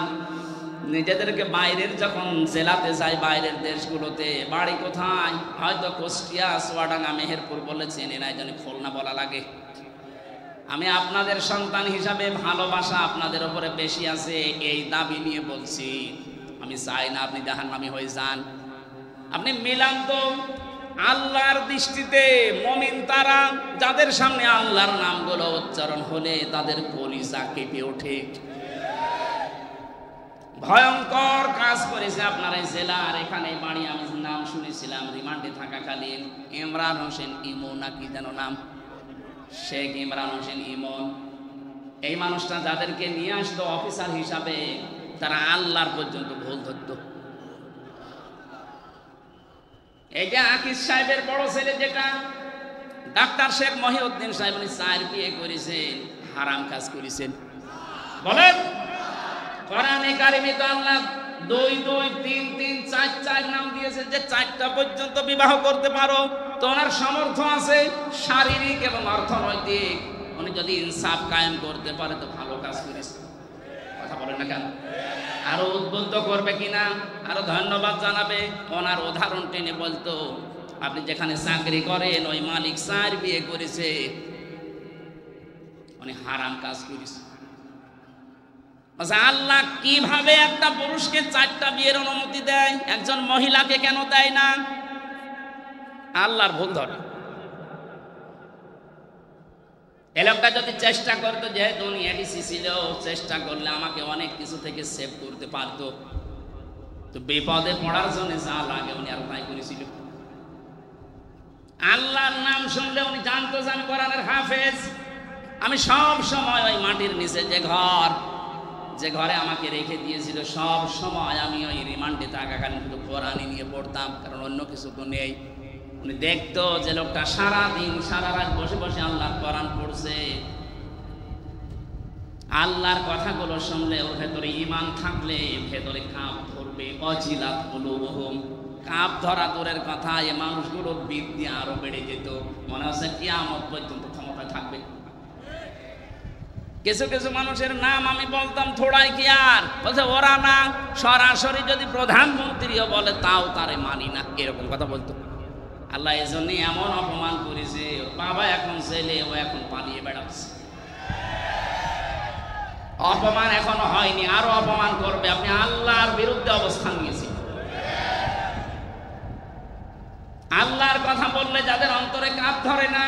নিজেদেরকে বাইরের যখন জেলাতে যাই, বাইরের দেশগুলোতে, বাড়ি কোথায় হয়তো কুষ্টিয়া, চুয়াডাঙ্গা, মেহেরপুর বলে চেনে না, এই জন্য খুলনা বলা লাগে। আমি আপনাদের সন্তান হিসাবে ভালোবাসা আপনাদের উপরে বেশি আছে, এই দাবি নিয়ে বলছি। আমি চাই না আপনি জাহান্নামী হয়ে যান। আপনি মিলান তো। আল্লাহর দৃষ্টিতে মুমিন তারা যাদের সামনে আল্লাহর নামগুলো উচ্চারণ হলে তাদের কলিজা কেঁপে ওঠে। ভয়ঙ্কর কাজ করেছে আপনার এই জেলার এখানে বাড়ি। আমি নাম শুনেছিলাম রিমান্ডে থাকাকালীন, ইমরান হোসেন ইমন নাকি যেন নাম, শেখ ইমরান হোসেন ইমন। এই মানুষটা যাদেরকে নিয়ে আসতো অফিসার হিসাবে, তারা আল্লাহর পর্যন্ত ভুল ধরত। এই যে আকিস সাহেবের বড় ছেলে যেটা ডাক্তার শেখ মহিউদ্দিন সাহেব, উনি 4 বিয়ে করেছেন, হারাম কাজ করেছেন। বলেন। কোরআনে কারিমে তো আল্লাহ 2 2 3 3 4 4 নাম দিয়েছে, যে 4টা পর্যন্ত বিবাহ করতে পারো। তো ওনার সামর্থ্য আছে শারীরিক এবং অর্থনৈতিক। উনি যদি ইনসাফ কায়েম করতে পারে তো ভালো কাজ করেছে। কথা বলেন না কেন? আরো উদ্বুদ্ধ করবে কিনা, আরো ধন্যবাদ জানাবে। ওনার উদাহরণ টেনে বলতো, আপনি যেখানে চাকরি করেন ওই মালিক 4 বিয়ে করেছে, উনি হারাম কাজ করেছে। আল্লাহ কিভাবে একটা পুরুষকে 4টা বিয়ের অনুমতি দেয়, একজন মহিলাকে কেন দেয় না? আল্লাহর ভুল ধরে। এ লোকটা যদি চেষ্টা করতো, যেহেতু উনি এডিসি ছিল, চেষ্টা করলে আমাকে অনেক কিছু থেকে সেভ করতে পারতো। তো বিপদে পড়ার জন্য যা লাগে উনি আর তাই করেছিল। আল্লাহর নাম শুনলে উনি জানতো যে আমি কোরআনের হাফেজ। আমি সব সময় ওই মাটির নিচে যে ঘরে আমাকে রেখে দিয়েছিল, সব সময় আমি ওই রিমান্ডে থাকাকালীন শুধু কোরআনই নিয়ে পড়তাম, কারণ অন্য কিছু তো নেই। উনি দেখতো যে লোকটা সারাদিন সারা রাত বসে বসে আল্লাহর কোরআন পড়ছে। আল্লাহর কথাগুলো শুনলে ওর ভেতরে ঈমান থাকলে ভেতরে কাঁপ ধরবে। অজিলাত কুলুবুহুম, কাঁপ ধরা দূরের কথা, এ মানুষগুলোর বিদ্যা আরো বেড়ে যেত। মনে হচ্ছে কিয়ামত পর্যন্ত ক্ষমতায় থাকবে। কিছু কিছু মানুষের নাম আমি বলতাম থোড়াই কি আর, বলছে ওরা না, সরাসরি যদি প্রধানমন্ত্রীও বলে তাও তারে মানি না, এরকম কথা বলতো। আল্লাহ এই জন্যই এমন অপমান করেছে, ওর বাবা এখন ছেলে, ও এখন পালিয়ে বেড়াচ্ছে। অপমান এখনো হয়নি, আরো অপমান করবে। আপনি আল্লাহর বিরুদ্ধে অবস্থান নিয়েছেন। আল্লাহর কথা বললে যাদের অন্তরে কাঁপ ধরে না,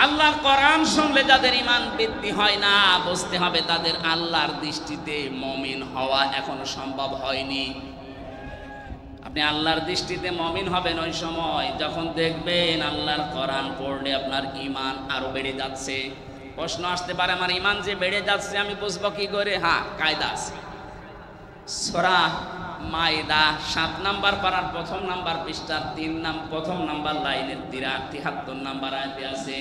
আল্লাহর কোরআন শুনলে যাদের ঈমান বৃদ্ধি হয় না, বুঝতে হবে তাদের আল্লাহর দৃষ্টিতে মুমিন হওয়া এখনো সম্ভব হয়নি। আপনি আল্লাহর দৃষ্টিতে মুমিন হবেন ওই সময় যখন দেখবেন আল্লাহর কোরআন পড়লে আপনার ঈমান আরো বেড়ে যাচ্ছে। প্রশ্ন আসতে পারে, আমার ঈমান যে বেড়ে যাচ্ছে আমি বুঝবো কি করে? হ্যাঁ, কায়দা আছে। সূরা মাইদা ৭ নাম্বার পারার ১ম নাম্বার পৃষ্ঠার ১ম নাম্বার লাইনের ৭৩ নাম্বার আয়াতে আছে,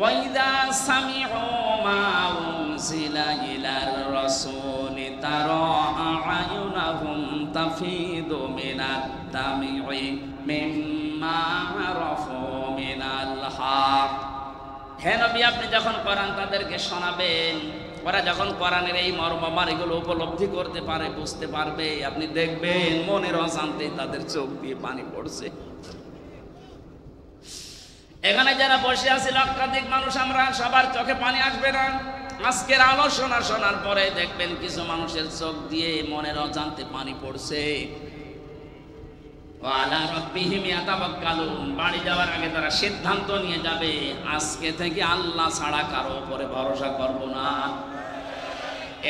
ওয়াইদা সামিউ মা উনজিলা ইলার রাসূলি তারা আ'য়ুনাহুম তাফিদু মিনাদ দামি'i মিম্মা আরাফু মিনাল হক। হে নবী, আপনি যখন কোরআন তাদেরকে শোনাবেন, ওরা যখন কোরআনের এই মর্মমান এগুলো উপলব্ধি করতে পারে, বুঝতে পারবে, আপনি দেখবেন মনের অজান্তে তাদের চোখ দিয়ে পানি পড়ছে। এখানে যারা বসে আছে লক্ষাধিক মানুষ, আমরা সবার চোখে পানি আসবে না। আজকের আলোচনা শোনার পরে দেখবেন কিছু মানুষের চোখ দিয়ে মনের অজান্তে পানি পড়ছে। ওয়ালা রাব্বিহিম ইয়াতাওয়াক্কালুন, বাড়ি যাওয়ার আগে তারা সিদ্ধান্ত নিয়ে যাবে, আজকে থেকে আল্লাহ ছাড়া কারো উপরে ভরসা করব না।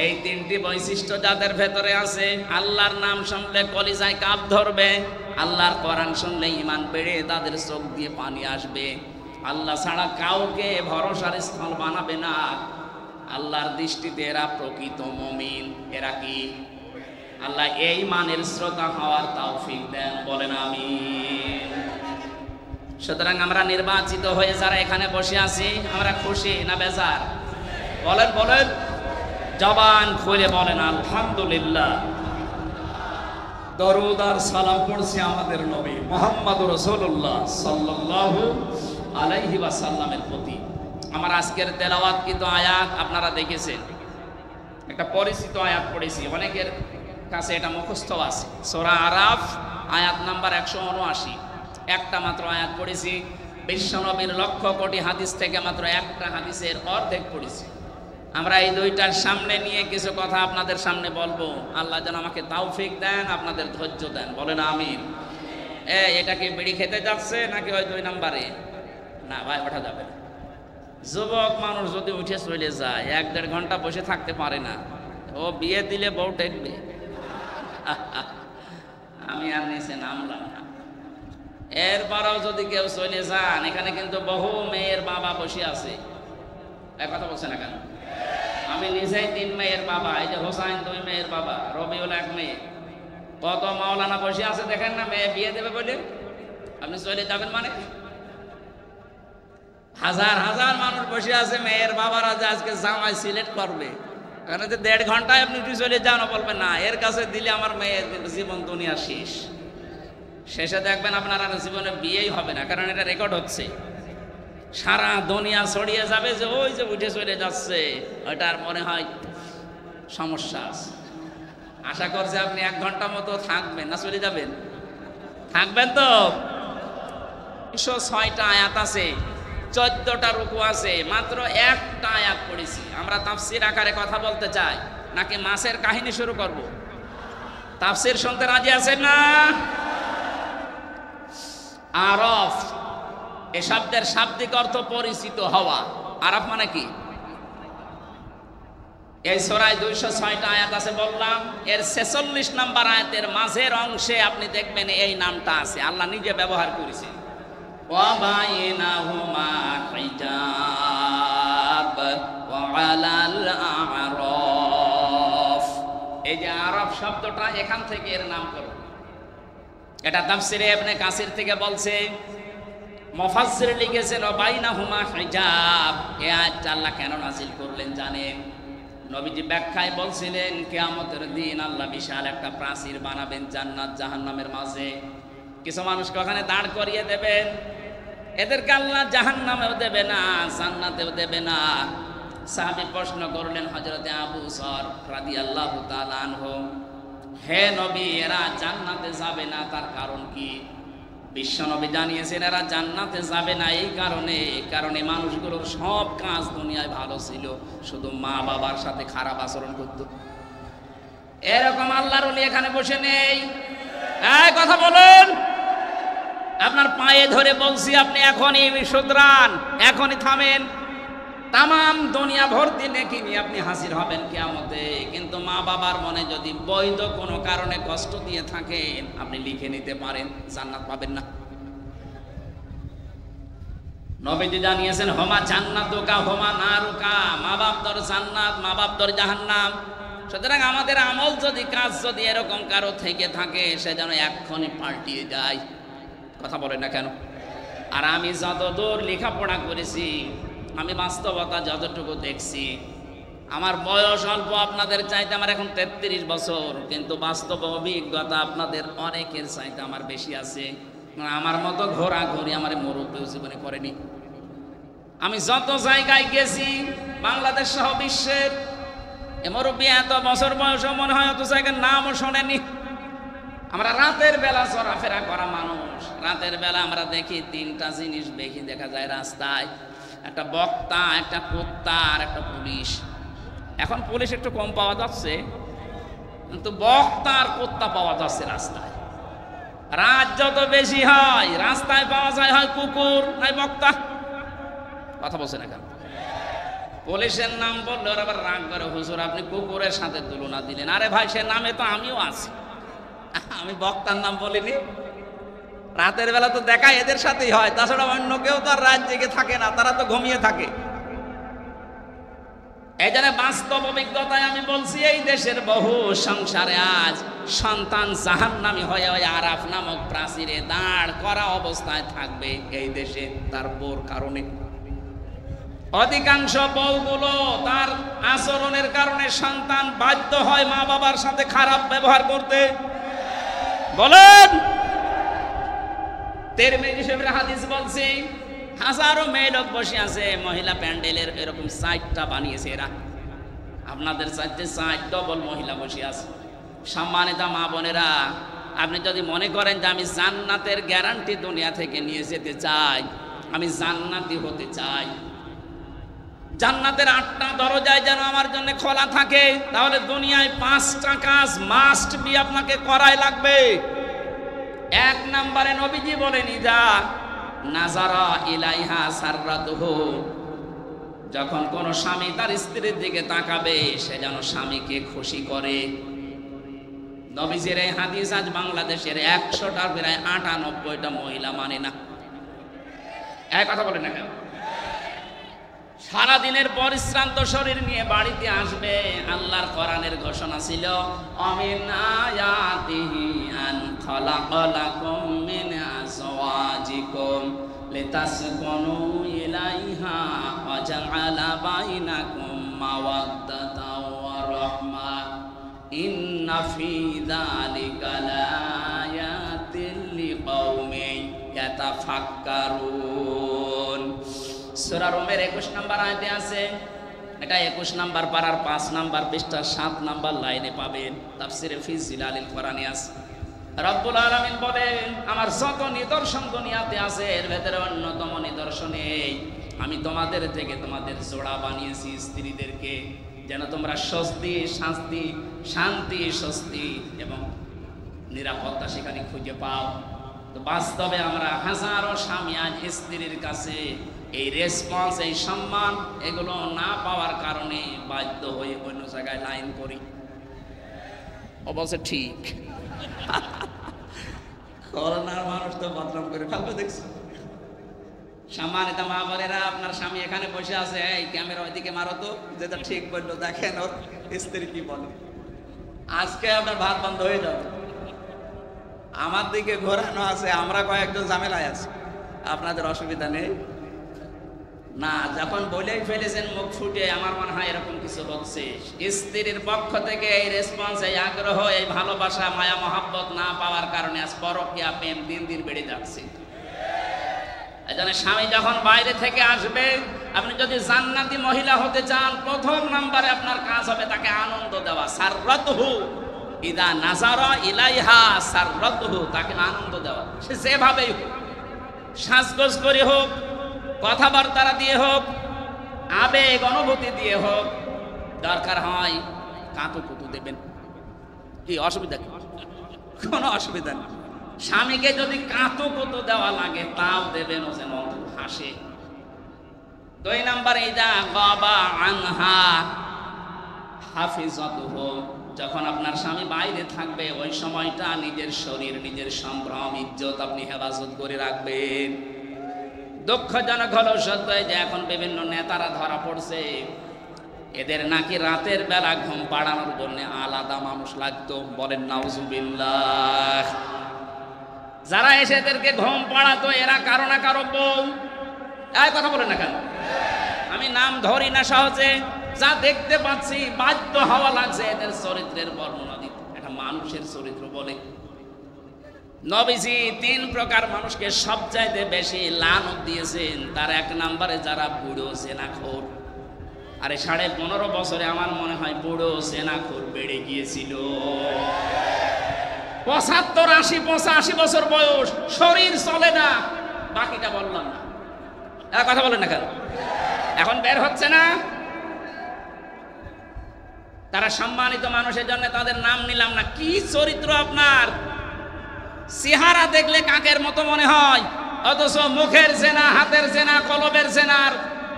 এই 3টি বৈশিষ্ট্য যাদের ভেতরে আছে, আল্লাহর নাম শুনলে কলিজায় কাঁপ ধরবে, আল্লাহর কোরআন শুনলে ঈমান বেড়ে তাদের চোখ দিয়ে পানি আসবে, আল্লাহ ছাড়া কাউকে ভরসার স্থল বানাবে না। আল্লাহর দৃষ্টিতে এরা প্রকৃত মুমিন। এরা কি? আল্লাহ এই মানের শ্রোতা হওয়ার তৌফিক দেন, বলেন আমিন। সুতরাং আমরা নির্বাচিত হয়ে যারা এখানে বসে আছি, আমরা খুশি না বেজার? বলেন বলেন, জবান খুলে বলেন আলহামদুলিল্লাহ। দরুদ আর সালাম পড়ছি আমাদের নবী মুহাম্মদুর রাসূলুল্লাহ সাল্লাল্লাহু আলাইহি ওয়াসাল্লামের প্রতি। আমার আজকের তেলাওয়াতকৃত আয়াত আপনারা দেখেছেন, একটা পরিচিত আয়াত পড়েছি, অনেকের কাছে এটা মুখস্থ আছে। সূরা আরাফ আয়াত নাম্বার 179, একটা মাত্র আয়াত পড়েছি। বিশ্বনবীর লক্ষ কোটি হাদিস থেকে মাত্র একটা হাদিসের অর্ধেক পড়েছি। আমরা এই দুইটার সামনে নিয়ে কিছু কথা আপনাদের সামনে বলবো। আল্লাহ যেন আমাকে তৌফিক দেন, আপনাদের ধৈর্য দেন, বলেন আমিন। এটা কি বিড়ি খেতে যাচ্ছে নাকি ওই 2 নাম্বারে? না ভাই, ওঠা যাবে না। যুবক মানুষ যদি উঠে চলে যায়, 1-1.5 ঘন্টা বসে থাকতে পারে না। ও বিয়ে দিলে বউ টেকবে। আমি আর নিচে নামলাম না। এরপরেও যদি কেউ চলে যান, এখানে কিন্তু বহু মেয়ের বাবা বসে আছে। এক কথা বলছে না কেন? আমি নিজেই 3 মেয়ের বাবা। এই যে হোসাইন 2 মেয়ের বাবা, রবিউল 1 মেয়ে। কত মাওলানা বসে আছে দেখেন না, মেয়ে বিয়ে দেবে বলে। আপনি চলে যাবেন মানে? হাজার হাজার মানুষ বসে আছে, মেয়ের বাবারা যে আজকে জামাই সিলেক্ট করবে, এখানে যে 1.5 ঘন্টায় আপনি উঠে চলে যান, বলবেন না এর কাছে দিলে আমার মেয়ের জীবন দুনিয়া শেষ। শেষে দেখবেন আপনার আর জীবনে বিয়েই হবে না, কারণ এটা রেকর্ড হচ্ছে। সারা দুনিয়া ছড়িয়ে যাবে যে ওই যে উঠে চলে যাচ্ছে, ওইটার মনে হয় সমস্যা আছে। আশা করছে আপনি 1 ঘন্টা মতো থাকবেন, না চলে যাবেন? থাকবেন তো। 106টা আয়াত আছে, 14টা রুকু আছে, মাত্র একটা আয়াত পড়েছি। আমরা তাফসীর আকারে কথা বলতে চাই নাকি মাছের কাহিনী শুরু করব? তাফসীর শুনতে রাজি আছেন না? আরাফ এই শব্দের শাব্দিক অর্থ পরিচিত হওয়া। আরাফ মানে কি? এই সূরায় 206টা আয়াত আছে বললাম, এর 46 নাম্বার আয়াতের মাঝের অংশে আপনি দেখবেন এই নামটা আছে, আল্লাহ নিজে ব্যবহার করেছে। ওয়া বাইনাহুমা হিজাব ওয়া আলাল আরাফ। এই যে আরাফ শব্দটা, এখান থেকে এর নামকরণ। এটা তাফসীরে ইবনে কাসির থেকে বলছে, মুফাসসির লিখেছেন ওয়া বাইনাহুমা হিজাব। এই আয়াতটা আল্লাহ কেন নাযিল করলেন জানেন? নবীজি ব্যাখ্যায় বলছিলেন, কিয়ামতের দিন আল্লাহ বিশাল একটা প্রাচীর বানাবেন জান্নাত জাহান্নামের মাঝে। কিছু মানুষকে ওখানে দাঁড় করিয়ে দেবেন, এদেরকে আল্লাহ জাহান্নামেও দেবে না, জান্নাতেও দেবে না। সাহাবী প্রশ্ন করলেন হযরতে আবু যর রাদিয়াল্লাহু তাআলা আনহু, হে নবী, এরা জান্নাতে যাবে না, তার কারণ কি? বিশ্বনবী জানিয়েছেন এরা জান্নাতে যাবে না এই কারণে মানুষগুলোর সব কাজ দুনিয়ায় ভালো ছিল, শুধু মা বাবার সাথে খারাপ আচরণ করত। এরকম আল্লাহর ওলি এখানে বসে নেই। এই কথা বলুন, আপনার পায়ে ধরে বলছি, আপনি এখনই শুধরান, এখনই থামেন। তামাম দুনিয়া ভর্তি নেকি নিয়ে আপনি হাজির হবেন কিয়ামতে, কিন্তু মা বাবার মনে যদি বৈধ কোনো কারণে কষ্ট দিয়ে থাকেন, আপনি লিখে নিতে পারেন, জান্নাত পাবেন না। নবীজি জানিয়েছেন হোমা জান্নাতুকা হোমা নারুকা, মা বাপ তোর জান্নাত, মা বাপ তোর জাহান্নাম। সুতরাং আমাদের আমল যদি, কাজ যদি এরকম কারো থেকে থাকে, সে যেন এক্ষুনি পাল্টিয়ে যায়। কথা বলেন না কেন? আর আমি যতদূর লেখাপড়া করেছি, আমি বাস্তবতা যতটুকু দেখছি, আমার বয়স অল্প আপনাদের চাইতে, আমার এখন 33 বছর, কিন্তু বাস্তব অভিজ্ঞতা আপনাদের অনেকের চাইতে আমার বেশি আছে। আমার মতো ঘোরাঘুরি আমার মুরব্বী জীবনে করেনি। আমি যত জায়গায় গেছি, বাংলাদেশ সহ বিশ্বের, মুরব্বী এত বছর বয়স মনে হয় অত জায়গার নামও শোনেনি। আমরা রাতের বেলা চলাফেরা করা মানুষ, রাতের বেলা আমরা দেখি 3টা জিনিস বেশি দেখা যায় রাস্তায়, একটা বক্তা, একটা কুত্তা আর একটা পুলিশ। এখন পুলিশ একটু কম পাওয়া যাচ্ছে, কিন্তু বক্তা আর কুত্তা পাওয়া যাচ্ছে রাস্তায়। রাত যত বেশি হয়, রাস্তায় পাওয়া যায় হয় কুকুর নাই বক্তা। কথা বলছেন এখন? পুলিশের নাম বললে ওরা আবার রাগ করে, হুজুর আপনি কুকুরের সাথে তুলনা দিলেন। আরে ভাই, সে নামে তো আমিও আছি, আমি বক্তার নাম বলিনি। রাতের বেলা তো দেখা এদের সাথেই হয়, তাছাড়া অন্য কেউ তো আর রাত জেগে থাকে না, তারা তো ঘুমিয়ে থাকে। এই জন্য বাস্তব অভিজ্ঞতায় আমি বলছি, এই দেশের বহু সংসারে আজ সন্তান জাহান্নামী হয়ে ওই আরাফ নামক প্রাচীরে দাঁড় করা অবস্থায় থাকবে এই দেশে, তার বউর কারণে। অধিকাংশ বউগুলো তার আচরণের কারণে সন্তান বাধ্য হয় মা বাবার সাথে খারাপ ব্যবহার করতে। বলেন, তিরমিজি শরীফের হাদিস বলছি, হাজারো মেয়ে লোক বসে আছে, মহিলা প্যান্ডেলের এরকম 4টা বানিয়েছে এরা, আপনাদের চাইতে 4 ডবল মহিলা বসে আছে। সম্মানিত মা বোনেরা, আপনি যদি মনে করেন যে আমি জান্নাতের গ্যারান্টি দুনিয়া থেকে নিয়ে যেতে চাই, আমি জান্নাতি হতে চাই, জান্নাতের 8টা দরজায় যেন আমার জন্য খোলা থাকে, তাহলে দুনিয়ায় 5টা কাজ মাস্ট বি আপনাকে করাই লাগবে। 1 নম্বরে নবীজি বলেনি, যা নাজারা ইলাইহা সাররাতুহু, যখন কোন স্বামী তার স্ত্রীর দিকে তাকাবে, সে যেন স্বামীকে খুশি করে। নবীজির এই হাদিস আজ বাংলাদেশের 100টার প্রায় 98টা মহিলা মানে না। এক কথা বলে না কেন? সারাদিনের পরিশ্রান্ত শরীর নিয়ে বাড়িতে আসবে, আল্লাহর কোরআনের ঘোষণা ছিল, আমিন আয়াতিহি আন খালাকালাকুম মিন আজওয়াজিকুম লিতাসকুনু ইলাইহা ওয়া জাআলা বাইনাকুম মাওয়াদ্দাতাও ওয়া রাহমা ইন্না ফি যালিকা লাআয়াতিন লিকাউমিন ইয়াতাফাক্কারুন। সূরা রুমের 21 নম্বর আয়াতে আছে, এটা 21 নম্বর পারার 5 নম্বর পৃষ্ঠা 7 নম্বর লাইনে পাবেন, তাফসিরে ফি জিলালিল কোরআনে আছে। রব্বুল আলামিন বলেন, আমার যত নিদর্শন দুনিয়াতে আছে, এর ভেতরে অন্যতম নিদর্শন এই, আমি তোমাদের থেকে তোমাদের জোড়া বানিয়েছি স্ত্রীদেরকে, যেন তোমরা শান্তি স্বস্তি এবং নিরাপত্তা সেখানে খুঁজে পাও। তো বাস্তবে আমরা হাজারো স্বামী আজ স্ত্রীর কাছে এই রেসপন্স, এই সম্মান এগুলো না পাওয়ার কারণে বাধ্য হয়ে অন্য জায়গায় লাইন করি। অবশ্য ঠিক, করোনার মানুষ তো বদনাম করে ফেলবে দেখছি। সম্মানিত মা বোনেরা, আপনার স্বামী এখানে বসে আছে, এই ক্যামেরা ওইদিকে মারো তো, যেটা ঠিক বললো, দেখেন ওর স্ত্রী কি বলে। আজকে আপনার ভাত বন্ধ হয়ে যাবে। আমার দিকে ঘোরানো আছে, আমরা কয়েকজন ঝামেলায় আছি, আপনাদের অসুবিধা নেই না। যখন বলেই ফেলেছেন মুখ ফুটে, আমার মনে হয় এরকম কিছু হচ্ছে। স্ত্রীর পক্ষ থেকে এই রেসপন্স, এই আগ্রহ, এই ভালোবাসা, মায়া মহাব্বত না পাওয়ার কারণে আজ পরকীয়া প্রেম দিন দিন বেড়ে যাচ্ছে। এজন্য স্বামী যখন বাইরে থেকে আসবে, আপনি যদি জান্নাতি মহিলা হতে চান, প্রথম নম্বরে আপনার কাজ হবে তাকে আনন্দ দেওয়া। সাররাতুহু ইদা নাজারা ইলাইহা সাররাতুহু, তাকে আনন্দ দেওয়া। সে যেভাবেই হোক, সাজগোজ করে হোক, কথাবার্তা দিয়ে হোক, আবেগ অনুভূতি দিয়ে হোক, দরকার হয় কাতুকুতু দেবেন। কি অসুবিধা? কোনো অসুবিধা নেই। স্বামীকে যদি কাতুকুতু দেওয়া লাগে তাও দেবেন, ও যেন হাসে। 2 নাম্বার, ইদা গাবা আনহা হাফিজাতুহু, যখন আপনার স্বামী বাইরে থাকবে ওই সময়টা নিজের শরীর, নিজের সম্ভ্রম, ইজ্জত আপনি হেফাজত করে রাখবেন। দুঃখজনক হলো সত্য যে এখন বিভিন্ন নেতারা ধরা পড়ছে, এদের নাকি রাতের বেলা ঘুম পাড়ানোর জন্য আলাদা মানুষ লাগতো। বলেন নাউজুবিল্লাহ। যারা এসে এদেরকে ঘুম পাড়াতো এরা কারো না কারো বউ। এই কথা বলেন না কেন? আমি নাম ধরি না সহজে, যা দেখতে পাচ্ছি বাধ্য হওয়া লাগছে এদের চরিত্রের বর্ণনা দিতে। একটা মানুষের চরিত্র বলে নবীজি 3 প্রকার মানুষকে সবচাইতে বেশি লানত দিয়েছেন। তার 1 নম্বরে যারা বুড়ো জেনাখোর। আরে 15.5 বছরে আমার মনে হয় বুড়ো জেনাখোর বেড়ে গিয়েছিল। 75, 80, 85 বছর বয়স, শরীর চলে না, বাকিটা বললাম না। কথা বলেন না কেন? এখন বের হচ্ছে না। তারা সম্মানিত মানুষের জন্য তাদের নাম নিলাম না। কি চরিত্র আপনার! চেহারা দেখলে কাকের মতো মনে হয়, অথচ মুখের জেনা, হাতের জেনা, কলবের জেনার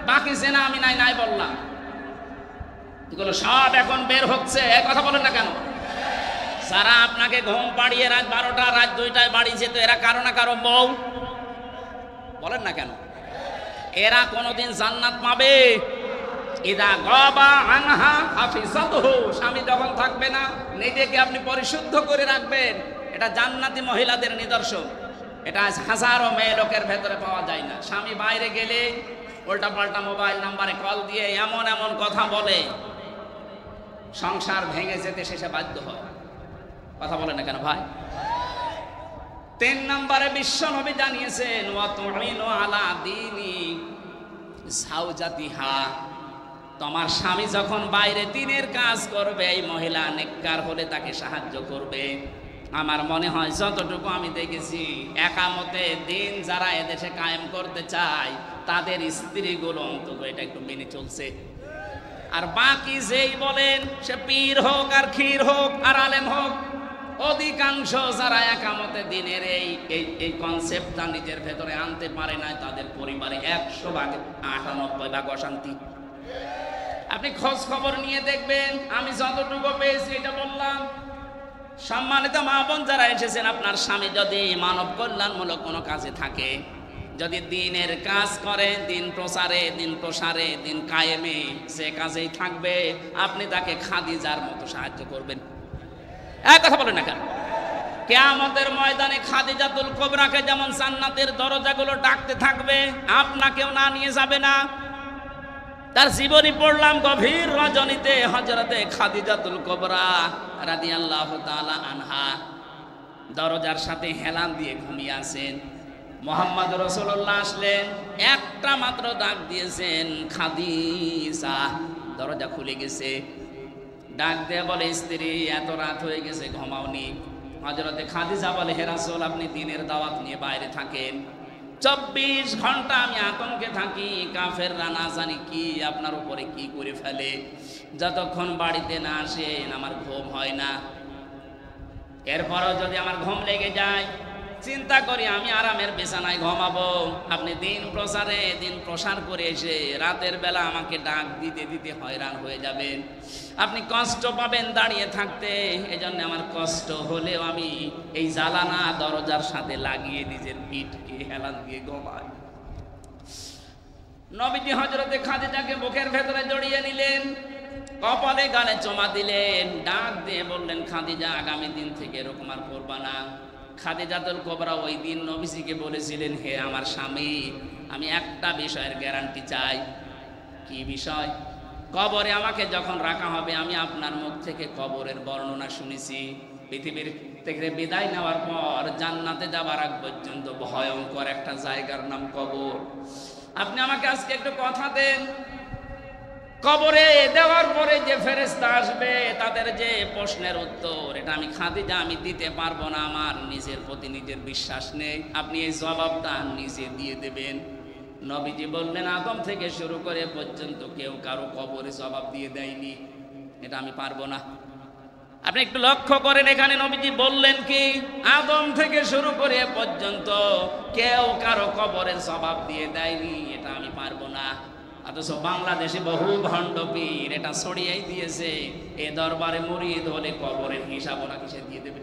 বাকি জেনা আমি নাই নাই বললাম। এগুলো সব এখন বের হচ্ছে। কথা বলেন না কেন? যারা আপনাকে ঘুম পাড়িয়ে রাত 12টা, রাত 2টায় বাড়ি যেত, এরা কারো না কারো বউ। বলেন না কেন? এরা কোনোদিন জান্নাত পাবে? ইদা গাবা আনহা হাফিজাতুহু, স্বামী যখন থাকবে না নিজেকে আপনি পরিশুদ্ধ করে রাখবেন। এটা জান্নাতি মহিলাদের নিদর্শন। এটা হাজারো মেয়ে লোকের ভেতরে পাওয়া যায় না। স্বামী বাইরে গেলে উল্টা পাল্টা মোবাইল নাম্বারে কল দিয়ে এমন এমন কথা বলে, সংসার ভেঙে যেতে শেষে বাধ্য হয়। কথা বলে না কেন ভাই? 3 নম্বরে বিশ্ব নবী জানিয়েছেন, ওয়া তুইনু আলা দীনি যাওজাতিহা, তোমার স্বামী যখন বাইরে দিনের কাজ করবে, এই মহিলা নেককার হলে তাকে সাহায্য করবে। আমার মনে হয় যতটুকু আমি দেখেছি, একামতে দিন যারা এদেশে কায়েম করতে চায় তাদের স্ত্রীগুলো অন্তত এটা একটু মেনে চলছে। আর বাকি যেই বলেন, সে পীর হোক আর ক্ষীর হোক আর আলেম হোক, অধিকাংশ যারা একামতে দিনের এই কনসেপ্টটা নিজের ভেতরে আনতে পারে না, তাদের পরিবারে 100 ভাগে 98 ভাগ অশান্তি। আপনি খোঁজ খবর নিয়ে দেখবেন। আমি যতটুকু পেয়েছি এটা বললাম। সম্মানিত মা বোন যারা এসেছেন, আপনার স্বামী যদি মানব কল্যাণমূলক কোনো কাজে থাকে, যদি দিনের কাজ করে, দিন প্রচারে, দিন প্রসারে, দিন কায়েমে, সে কাজেই থাকবে, আপনি তাকে খাদিজার মতো সাহায্য করবেন। এক কথা বলেন না কেন? কিয়ামতের ময়দানে খাদিজাতুল কুবরাকে যেমন জান্নাতের দরজাগুলো ডাকতে থাকবে, আপনাকেও না নিয়ে যাবে না। তার জীবনী পড়লাম গভীর রজনীতে, হযরতে খাদিজাতুল কুবরা রাদিয়াল্লাহু তাআলা আনহা দরজার সাথে হেলান দিয়ে ঘুমিয়ে আছেন। মুহাম্মদ রাসূলুল্লাহ আসলেন, একটা মাত্র ডাক দিয়েছেন, খাদিজা। দরজা খুলে গেছে। ডাক দিয়ে বলে, স্ত্রী এত রাত হয়ে গেছে, ঘুমাওনি? হযরতে খাদিজা বলে, হে রাসূল, আপনি দিনের দাওয়াত নিয়ে বাইরে থাকেন, 24 ঘন্টা আমি আতঙ্কে থাকি, কাফেররা না জানি কি আপনার উপরে কি করে ফেলে। যতক্ষণ বাড়িতে না আসেন আমার ঘুম হয় না। এরপরও যদি আমার ঘুম লেগে যায়, চিন্তা করি আমি আরামের বিছানায় ঘুমাবো। আপনি দিন প্রচারে, দিন প্রসার করে এসে রাতের বেলা আমাকে ডাক দিতে দিতে হয়রান হয়ে যাবেন, আপনি কষ্ট পাবেন দাঁড়িয়ে থাকতে। এজন্য আমার কষ্ট হলেও আমি এই জ্বালানা দরজার সাথে লাগিয়ে নিজের পিঠকে হেলান দিয়ে ঘুমাই। নবীজি হযরতে খাদিজাকে বুকের ভেতরে জড়িয়ে নিলেন, কপালে গালে চুমা দিলেন, ডাক দিয়ে বললেন, খাদিজা, আগামী দিন থেকে এরকম আর করবা না। খাদিজাতুল কুবরা ওই দিন নবীজিকে বলেছিলেন, হে আমার স্বামী, আমি একটা বিষয়ের গ্যারান্টি চাই। কি বিষয়? কবরে আমাকে যখন রাখা হবে, আমি আপনার মুখ থেকে কবরের বর্ণনা শুনেছি। পৃথিবীর থেকে বিদায় নেওয়ার পর জান্নাতে যাবার আগ পর্যন্ত ভয়ঙ্কর একটা জায়গার নাম কবর। আপনি আমাকে আজকে একটু কথা দেন, কবরে দেওয়ার পরে যে ফেরেশতা আসবে তাদের যে প্রশ্নের উত্তর, এটা আমি খাদিজা আমি দিতে পারবো না, আমার নিজের প্রতি নিজের বিশ্বাস নেই, আপনি এই জবাবটা নিজে দিয়ে দেবেন। নবীজি বললেন, আদম থেকে শুরু করে পর্যন্ত কেউ কারো কবরে জবাব দিয়ে দেয়নি, এটা আমি পারবো না। আপনি একটু লক্ষ্য করেন, এখানে নবীজি বললেন কি, আদম থেকে শুরু করে পর্যন্ত কেউ কারো কবরে জবাব দিয়ে দেয়নি, এটা আমি পারবো না। অথচ বাংলাদেশে বহু ভণ্ড পীর এটা ছড়িয়েই দিয়েছে, এ দরবারে মুরিদ হলে কবরের হিসাব ওরা কিসে দিয়ে দেবে।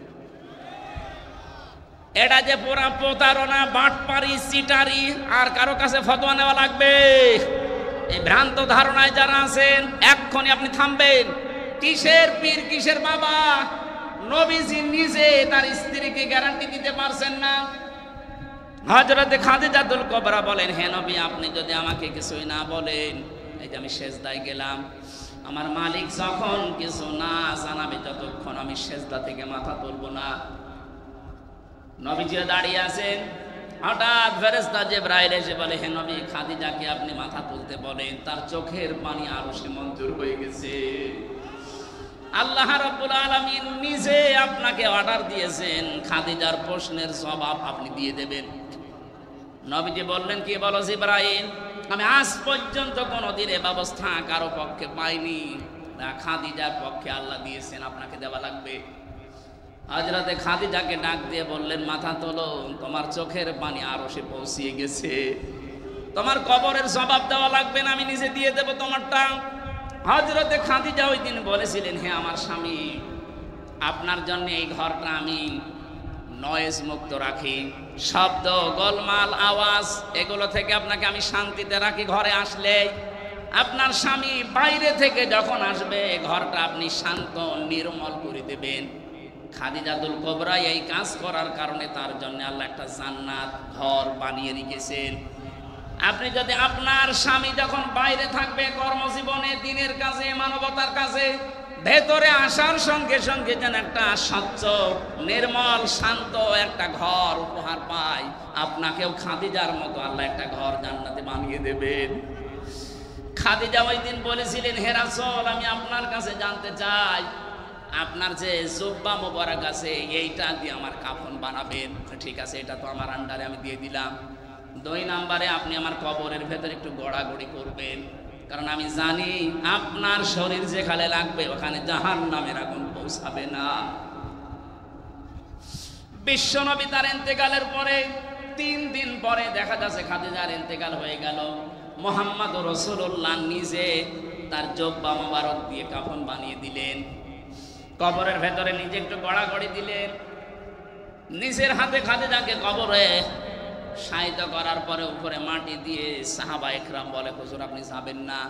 এটা যে পুরা প্রতারণা, বাটপারি, চিটারি, আর কারো কাছে ফতোয়া নেওয়া লাগবে? এই ভ্রান্ত ধারণায় যারা আছেন এক্ষুনি আপনি থামবেন। কিসের পীর, কিসের বাবা? নবীজি নিজে তার স্ত্রীকে গ্যারান্টি দিতে পারছেন না। হযরতে খাদিজাতুল কুবরা বলেন, হে নবী, আপনি যদি আমাকে কিছুই না বলেন, এই যে আমি সেজদায় গেলাম, আমার মালিক যখন কিছু না জানাবে ততক্ষণ আমি সেজদা থেকে মাথা তুলব না। নবীজি দাঁড়িয়ে আছেন, হঠাৎ ফেরেশতা জিবরাইল এসে বলে, হে নবী, খাদিজাকে আপনি মাথা তুলতে বলেন, তার চোখের পানি আরশে মঞ্জুর হয়ে গেছে। আল্লাহ রাব্বুল আলামিন নিজে আপনাকে অর্ডার দিয়েছেন, খাদিজার প্রশ্নের জবাব আপনি দিয়ে দেবেন। নবীজি বললেন, কি বলো জিবরাইল? আমি আজ পর্যন্ত কোনোদিন এ ব্যবস্থা কারো পক্ষে পাইনি, না খাদিজার পক্ষে আল্লাহ দিয়েছেন, আপনাকে দেওয়া লাগবে। হযরতে খাদিজাকে ডাক দিয়ে বললেন, মাথা তোলো, তোমার চোখের পানি আরশে পৌঁছিয়ে গেছে, তোমার কবরের জবাব দেওয়া লাগবে না, আমি নিজে দিয়ে দেব তোমারটা। হযরতে খাদিজা ওই দিন বলেছিলেন, হে আমার স্বামী, আপনার জন্য এই ঘরটা আমি নয়েজ মুক্ত রাখি, শব্দ, গোলমাল, আওয়াজ এগুলো থেকে আপনাকে আমি শান্তিতে রাখি। ঘরে আসলে আপনার স্বামী বাইরে থেকে যখন আসবে, ঘরটা আপনি শান্ত নির্মল করে দেবেন। খাদিজাতুল কুবরা এই কাজ করার কারণে তার জন্য আল্লাহ একটা জান্নাত ঘর বানিয়ে রেখেছেন। আপনি যদি আপনার স্বামী যখন বাইরে থাকবে কর্মজীবনে, দিনের কাজে, মানবতার কাজে, ভেতরে আসার সঙ্গে সঙ্গে যেন একটা স্বচ্ছ, নির্মল, শান্ত একটা ঘর উপহার পায়, আপনাকেও খাদিজার মতো আল্লাহ একটা ঘর জান্নাতে বানিয়ে দেবেন। খাদিজা ওই দিন বলেছিলেন, হে রাসূল, আমি আপনার কাছে জানতে চাই, আপনার যে জুব্বা মোবারক আছে এইটা দিয়ে আমার কাফন বানাবেন। ঠিক আছে, এটা তো আমার আন্ডারে, আমি দিয়ে দিলাম। 2 নম্বরে আপনি আমার কবরের ভেতরে একটু গড়াগড়ি করবেন, কারণ আমি জানি আপনার শরীর যেখানে লাগবে ওখানে জাহান্নামের আগুন পৌঁছাবে না। বিশ্বনবী তার ইন্তেকালের পরে 3 দিন পরে দেখা যাচ্ছে খাদিজার ইন্তেকাল হয়ে গেল। মুহাম্মদ রাসূলুল্লাহ নিজে তার জুব্বা মোবারক দিয়ে কাফন বানিয়ে দিলেন, কবরের ভেতরে নিজে একটু গড়াগড়ি দিলেন, নিজের হাতে খাদিজাকে কবরে শায়িত করার পরে উপরে মাটি দিয়ে সাহাবা একরাম বলে, হুজুর আপনি যাবেন না।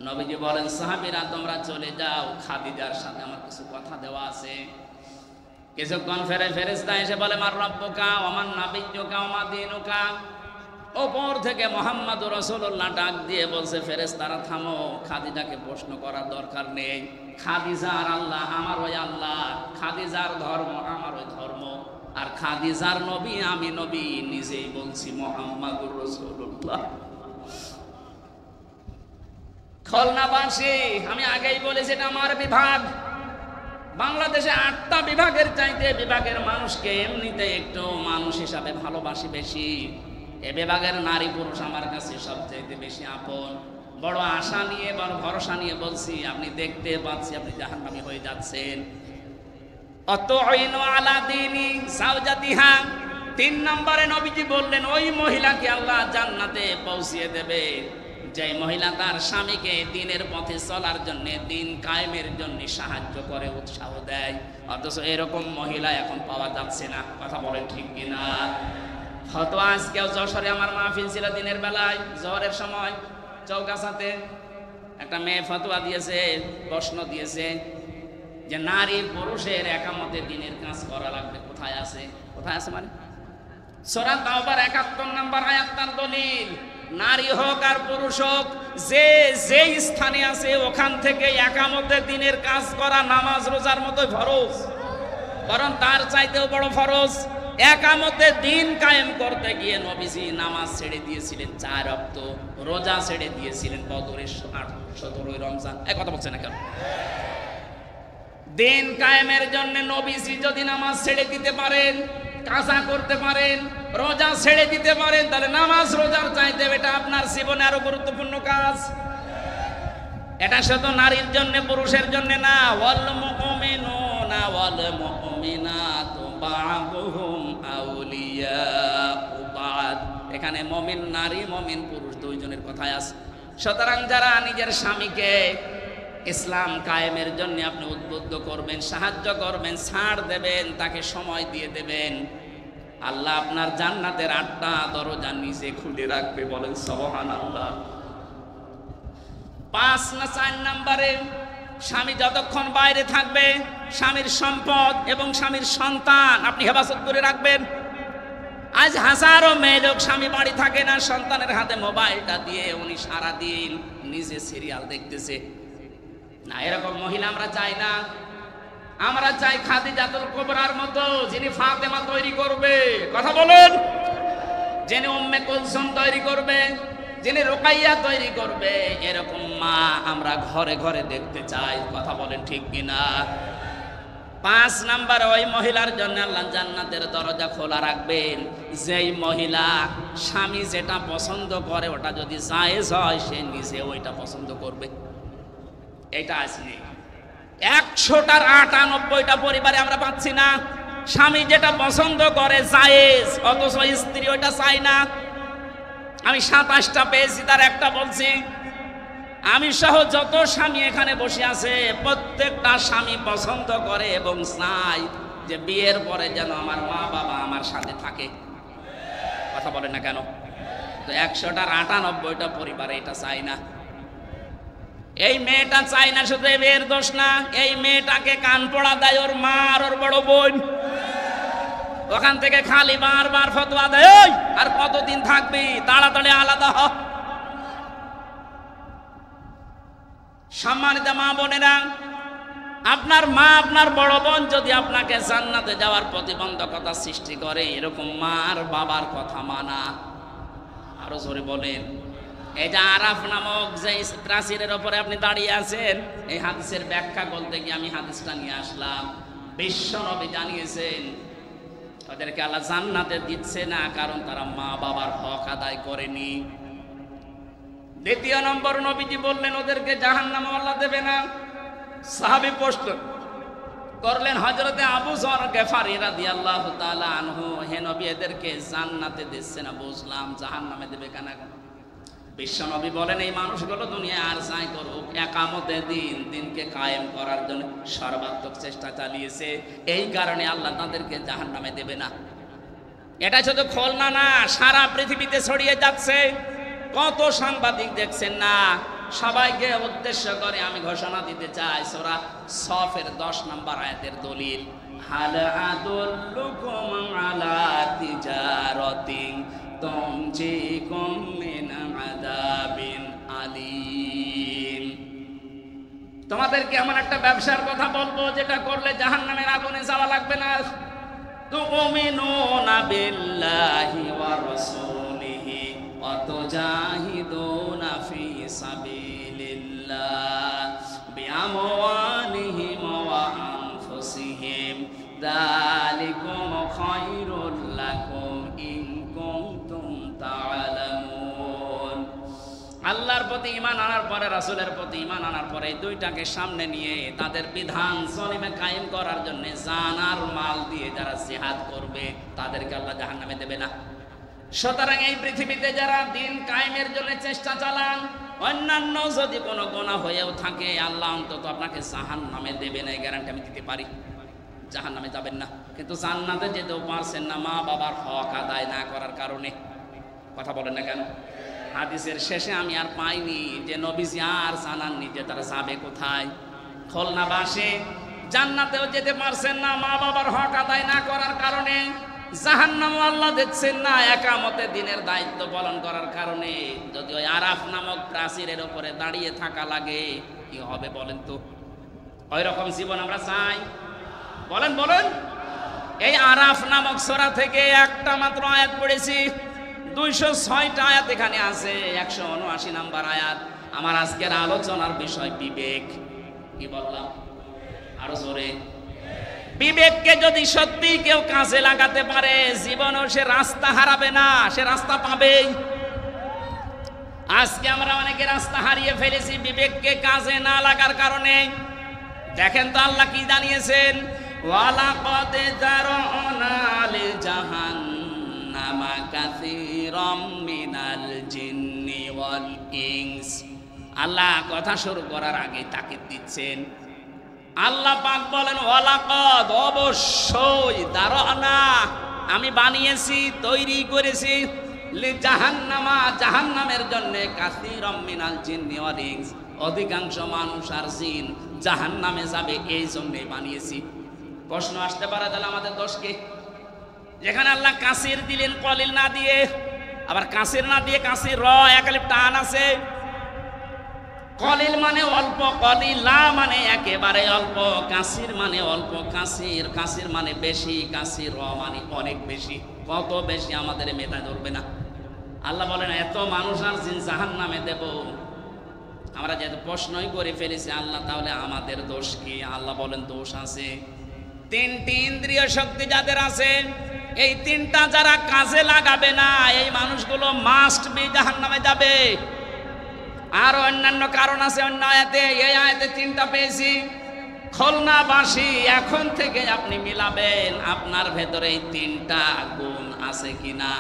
নবীজি বলেন, সাহাবীরা তোমরা চলে যাও, খাদিজার সাথে আমার কিছু কথা দেওয়া আছে। কিছুক্ষণ ফেরেশতা এসে বলে, মার রব্বুকা ওয়া মান নাবিয়্যুকা ওয়া মা দীনুকা। ওপর থেকে মুহাম্মদুর রাসূলুল্লাহ ডাক দিয়ে বলছে, ফেরেশতারা থামো, খাদিজাকে প্রশ্ন করার দরকার নেই। খাদিজার আল্লাহ আমার ওই আল্লাহ, খাদিজার ধর্ম আমার ওই ধর্ম, আর খাদিজার নবী আমি নবী, নিজেই বলছি মুহাম্মদুর রাসূলুল্লাহ। খুলনাবাসী, আমি আগেই বলেছি এটা আমার বিভাগ। বাংলাদেশে 8টা বিভাগের চাইতে বিভাগের মানুষকে এমনিতে একটু মানুষ হিসাবে ভালোবাসি বেশি। এ বিভাগের নারী পুরুষ আমার কাছে সবচাইতে বেশি আপন। বড় আশা নিয়ে, বড় ভরসা নিয়ে বলছি, আপনি দেখতে পাচ্ছি আপনি জাহান্নামী হয়ে যাচ্ছেন। অতঈনু আলা দীনি যাওজাতিহা। 3 নম্বরে নবীজি বললেন, ওই মহিলাকে আল্লাহ জান্নাতে পৌঁছিয়ে দেবে যে মহিলা তার স্বামীকে দ্বীনের পথে চলার জন্য, দ্বীন কায়েমের জন্য সাহায্য করে, উৎসাহ দেয়। অথচ এরকম মহিলা এখন পাওয়া যাচ্ছে না। কথা বলেন ঠিক কিনা? হয়তো আজকেও যশোরে আমার মাহফিল ছিল দিনের বেলায়, জোহরের সময় চৌগাছাতে একটা মেয়ে ফতোয়া দিয়েছে, প্রশ্ন দিয়েছে যে নারী পুরুষের একামতে দ্বীনের কাজ করা লাগবে। কোথায় আছে? কোথায় আছে মানে সূরা তাওবার 71 নম্বর আয়াত তার দলিল। নারী হোক আর পুরুষ হোক, যে যেই স্থানে আছে ওখান থেকে একামতে দ্বীনের কাজ করা নামাজ রোজার মতোই ফরজ, বরং তার চাইতেও বড় ফরজ। একামতে দিন কায়েম করতে গিয়ে নবীজি নামাজ ছেড়ে দিয়েছিলেন 4 ওয়াক্ত, রোজা ছেড়ে দিয়েছিলেন বদরের 17 রমজান। এই কথা বলছেন না কেন? দিন কায়েমের জন্য নবীজি যদি নামাজ ছেড়ে দিতে পারেন, কাজা করতে পারেন, রোজা ছেড়ে দিতে পারেন, তাহলে নামাজ রোজার চাইতে এটা আপনার জীবনে আরো গুরুত্বপূর্ণ কাজ। এটা শুধু নারীর জন্য, পুরুষের জন্য না। ওয়াল মুমিনুনা ওয়াল মুমিনাতু বা'দুহুম আউলিয়াউ বা'দ। এখানে মুমিন নারী, মুমিন পুরুষ দুইজনের কথাই আছে। সুতরাং যারা নিজের স্বামীকে ইসলাম কায়েমের জন্য আপনি উদ্বুদ্ধ করবেন, সাহায্য করবেন, ছাড় দেবেন, তাকে সময় দিয়ে দেবেন, আল্লাহ আপনার জান্নাতের 8টা দরজা নিজে খুলে রাখবে। বলেন সুবহানাল্লাহ। 5 না 4 নম্বরে, স্বামী যতক্ষণ বাইরে থাকবে স্বামীর সম্পদ এবং স্বামীর সন্তান আপনি হেফাজত করে রাখবেন। আজ হাজারো মেয়ে লোক স্বামী বাড়ি থাকে না, সন্তানের হাতে মোবাইলটা দিয়ে উনি সারা দিন নিজে সিরিয়াল দেখতেছে। না, এরকম মহিলা আমরা চাই না। আমরা চাই খাদিজাতুল কুবরার মতো, যিনি ফাতেমা তৈরি করবে। কথা বলেন। যিনি উম্মে কুলসুম তৈরি করবে, যিনি রুকাইয়া তৈরি করবে, এরকম মা আমরা ঘরে ঘরে দেখতে চাই। কথা বলেন ঠিক কিনা? 5 নাম্বার, ওই মহিলার জন্য আল্লাহ জান্নাতের দরজা খোলা রাখবেন যেই মহিলা স্বামী যেটা পছন্দ করে ওটা যদি জায়েজ হয় সে নিজে ওইটা পছন্দ করবে। এটা আসলে 100টার 98টা পরিবারে আমরা পাচ্ছি না। স্বামী যেটা পছন্দ করে জায়েজ, অথচ স্ত্রী ওইটা চায় না। আমি 27টা পেয়েছি, তার একটা বলছি। আমি সহ যত স্বামী এখানে বসে আছে প্রত্যেকটা স্বামী পছন্দ করে এবং চায় যে বিয়ের পরে যেন আমার মা বাবা আমার সাথে থাকে। কথা বলেন না কেন? তো 100টার 98টা পরিবারে এটা চায় না। এই মেয়েটা চায় না, শুধু এই মেয়ের দোষ না, এই মেয়েটাকে কান পড়া দেয় ওর মা আর ওর বড় বোন। ওখান থেকে খালি বারবার ফতোয়া দেয়, আর কতদিন থাকবি, তাড়াতাড়ি আলাদা হ। সম্মানিত মা বোনেরা, আপনার মা, আপনার বড় বোন যদি আপনাকে জান্নাতে যাওয়ার প্রতিবন্ধকতা সৃষ্টি করে, এরকম মার বাবার কথা মানা। আরো জোরে বলেন। এই যে আরাফ নামক যে প্রাচীরের উপরে আপনি দাঁড়িয়ে আছেন, এই হাদিসের ব্যাখ্যা বলতে গিয়ে আমি হাদিসটা নিয়ে আসলাম। বিশ্ব নবী জানিয়েছেন ওদেরকে আল্লাহ জান্নাতে দিচ্ছে না কারণ তারা মা বাবার হক আদায় করেনি। 2 নম্বর, নবীজি বললেন ওদেরকে জাহান্নামে আল্লাহ দেবে না। সাহাবী প্রশ্ন করলেন হযরতে আবু যর গিফারী রাদিয়াল্লাহু তাআলা আনহু, হে নবী এদেরকে জান্নাতে দিচ্ছে না বুঝলাম, জাহান্নামে দেবে কেন? বিশ্ব নবী বলেন এই মানুষগুলো দুনিয়া আর যাই করুক, একামতে দিনকে কায়েম করার জন্য সর্বাত্মক চেষ্টা চালিয়েছে, এই কারণে আল্লাহ তাদেরকে জাহান্নামে দেবে না। এটা শুধু খুলনা না, সারা পৃথিবীতে ছড়িয়ে যাচ্ছে। কত সাংবাদিক দেখছেন না? সবাইকে উদ্দেশ্য করে আমি ঘোষণা দিতে চাই, সূরা সফের 10 নম্বর আয়াতের দলিল, হাল আদুল্লুকুম আলা তিজারাতিন তুনজিকুম মিন আযাবিন আলীম। তোমাদেরকে এমন একটা ব্যবসার কথা বলবো যেটা করলে জাহান্নামের আগুনে যাওয়া লাগবে না। তুমিনুনা বিল্লাহি ওয়া রাসূলিহি ওয়া তুজাহিদুনা ফি সাবিলিল্লাহ বিআমওয়ালিহিম ওয়া আনফুসিহিম যালিকুম খায়রুল লাকুম ইন কুনতুম তা'লামুন। আল্লাহর প্রতি ঈমান আনার পরে, রাসূলের প্রতি ঈমান আনার পরে, এই দুইটাকে সামনে নিয়ে তাদের বিধান জমিনে কায়েম করার জন্য জান আর মাল দিয়ে যারা জিহাদ করবে তাদেরকে আল্লাহ জাহান্নামে দেবে না। সুতরাং এই পৃথিবীতে যারা দিন কায়েমের জন্য চেষ্টা চালান, অন্যান্য যদি কোনো গুনাহ হয়েও থাকে আল্লাহ অন্তত আপনাকে জাহান্নামে দেবে না, এই গ্যারান্টি আমি দিতে পারি। জাহান্নামে যাবেন না, কিন্তু জান্নাতে যেতেও পারছেন না মা বাবার হক আদায় না করার কারণে। কথা বলেন না কেন? হাদিসের শেষে আমি আর পাইনি যে নবীজি আর জানাননি যে তারা যাবে কোথায়। খুলনাবাসী জান্নাতেও যেতে পারছেন না মা বাবার হক আদায় না করার কারণে, জাহান্নামও আল্লাহ দেখছেন না একামতে দিনের দায়িত্ব পালন করার কারণে। যদি ওই আরাফ নামক প্রাচীরের উপরে দাঁড়িয়ে থাকা লাগে কি হবে বলেন তো? ওই রকম জীবন আমরা চাই? বলেন বলেন। এই আরাফ নামক সূরা থেকে একটা মাত্র আয়াত পড়েছি, 206টা আয়াত এখানে আছে, 179 নাম্বার আয়াত। আমার আজকের আলোচনার বিষয় বিবেক। কি বললাম? আরো জোরে। বিবেককে যদি সত্যি কেউ কাজে লাগাতে পারে, জীবনও সে রাস্তা হারাবে না, সে রাস্তা পাবেই। আজকে আমরা অনেকে রাস্তা হারিয়ে ফেলেছি বিবেককে কাজে না লাগার কারণে। দেখেন তো আল্লাহ কি জানিয়েছেন, ওয়ালাকাদ যারানা লিজাহান্নামা কাসীরাম মিনাল জিন্নি ওয়াল ইনস। আল্লাহ কথা শুরু করার আগে তাকিদ দিচ্ছেন। আল্লাহ পাক বলেন ওয়ালাকাদ, অবশ্যই, যারানা, আমি বানিয়েছি, তৈরি করেছি, লিজাহান্নামা, জাহান্নামের জন্য, কাসীরাম মিনাল জিন্নি ওয়াল ইনস, অধিকাংশ মানুষ আর জিন জাহান্নামে যাবে, এই জন্যে বানিয়েছি। প্রশ্ন আসতে পারে তাহলে আমাদের দোষ কি? যেখানে আল্লাহ কাসির দিলেন কলিল না দিয়ে, আবার কাসির না দিয়ে কাসির র এক আলিফ টান আছে। কলিল মানে অল্প, কলিলা মানে একেবারে অল্প, কাসির মানে অল্প, কাসির, কাসির মানে বেশি, কাসির র মানে অনেক বেশি। কত বেশি আমাদের মেধা ধরবে না। আল্লাহ বলেন এত মানুষ আর জিন জাহান্নামে দেব। আমরা যেহেতু প্রশ্নই করে ফেলেছি আল্লাহ, তাহলে আমাদের দোষ কি? আল্লাহ বলেন দোষ আছে। 3টি ইন্দ্রিয় শক্তি যাদের আছে, এই 3টা যারা কাজে লাগাবে না, এই মানুষগুলো মাস্ট বি জাহান্নামে যাবে। আর অন্যান্য কারণ আছে অন্য আয়াতে, এই আয়াতে 3টা পেয়েছি। খুলনাবাসী, এখন থেকে আপনি মিলাবেন আপনার ভেতরে এই 3টা গুণ আছে কিনা।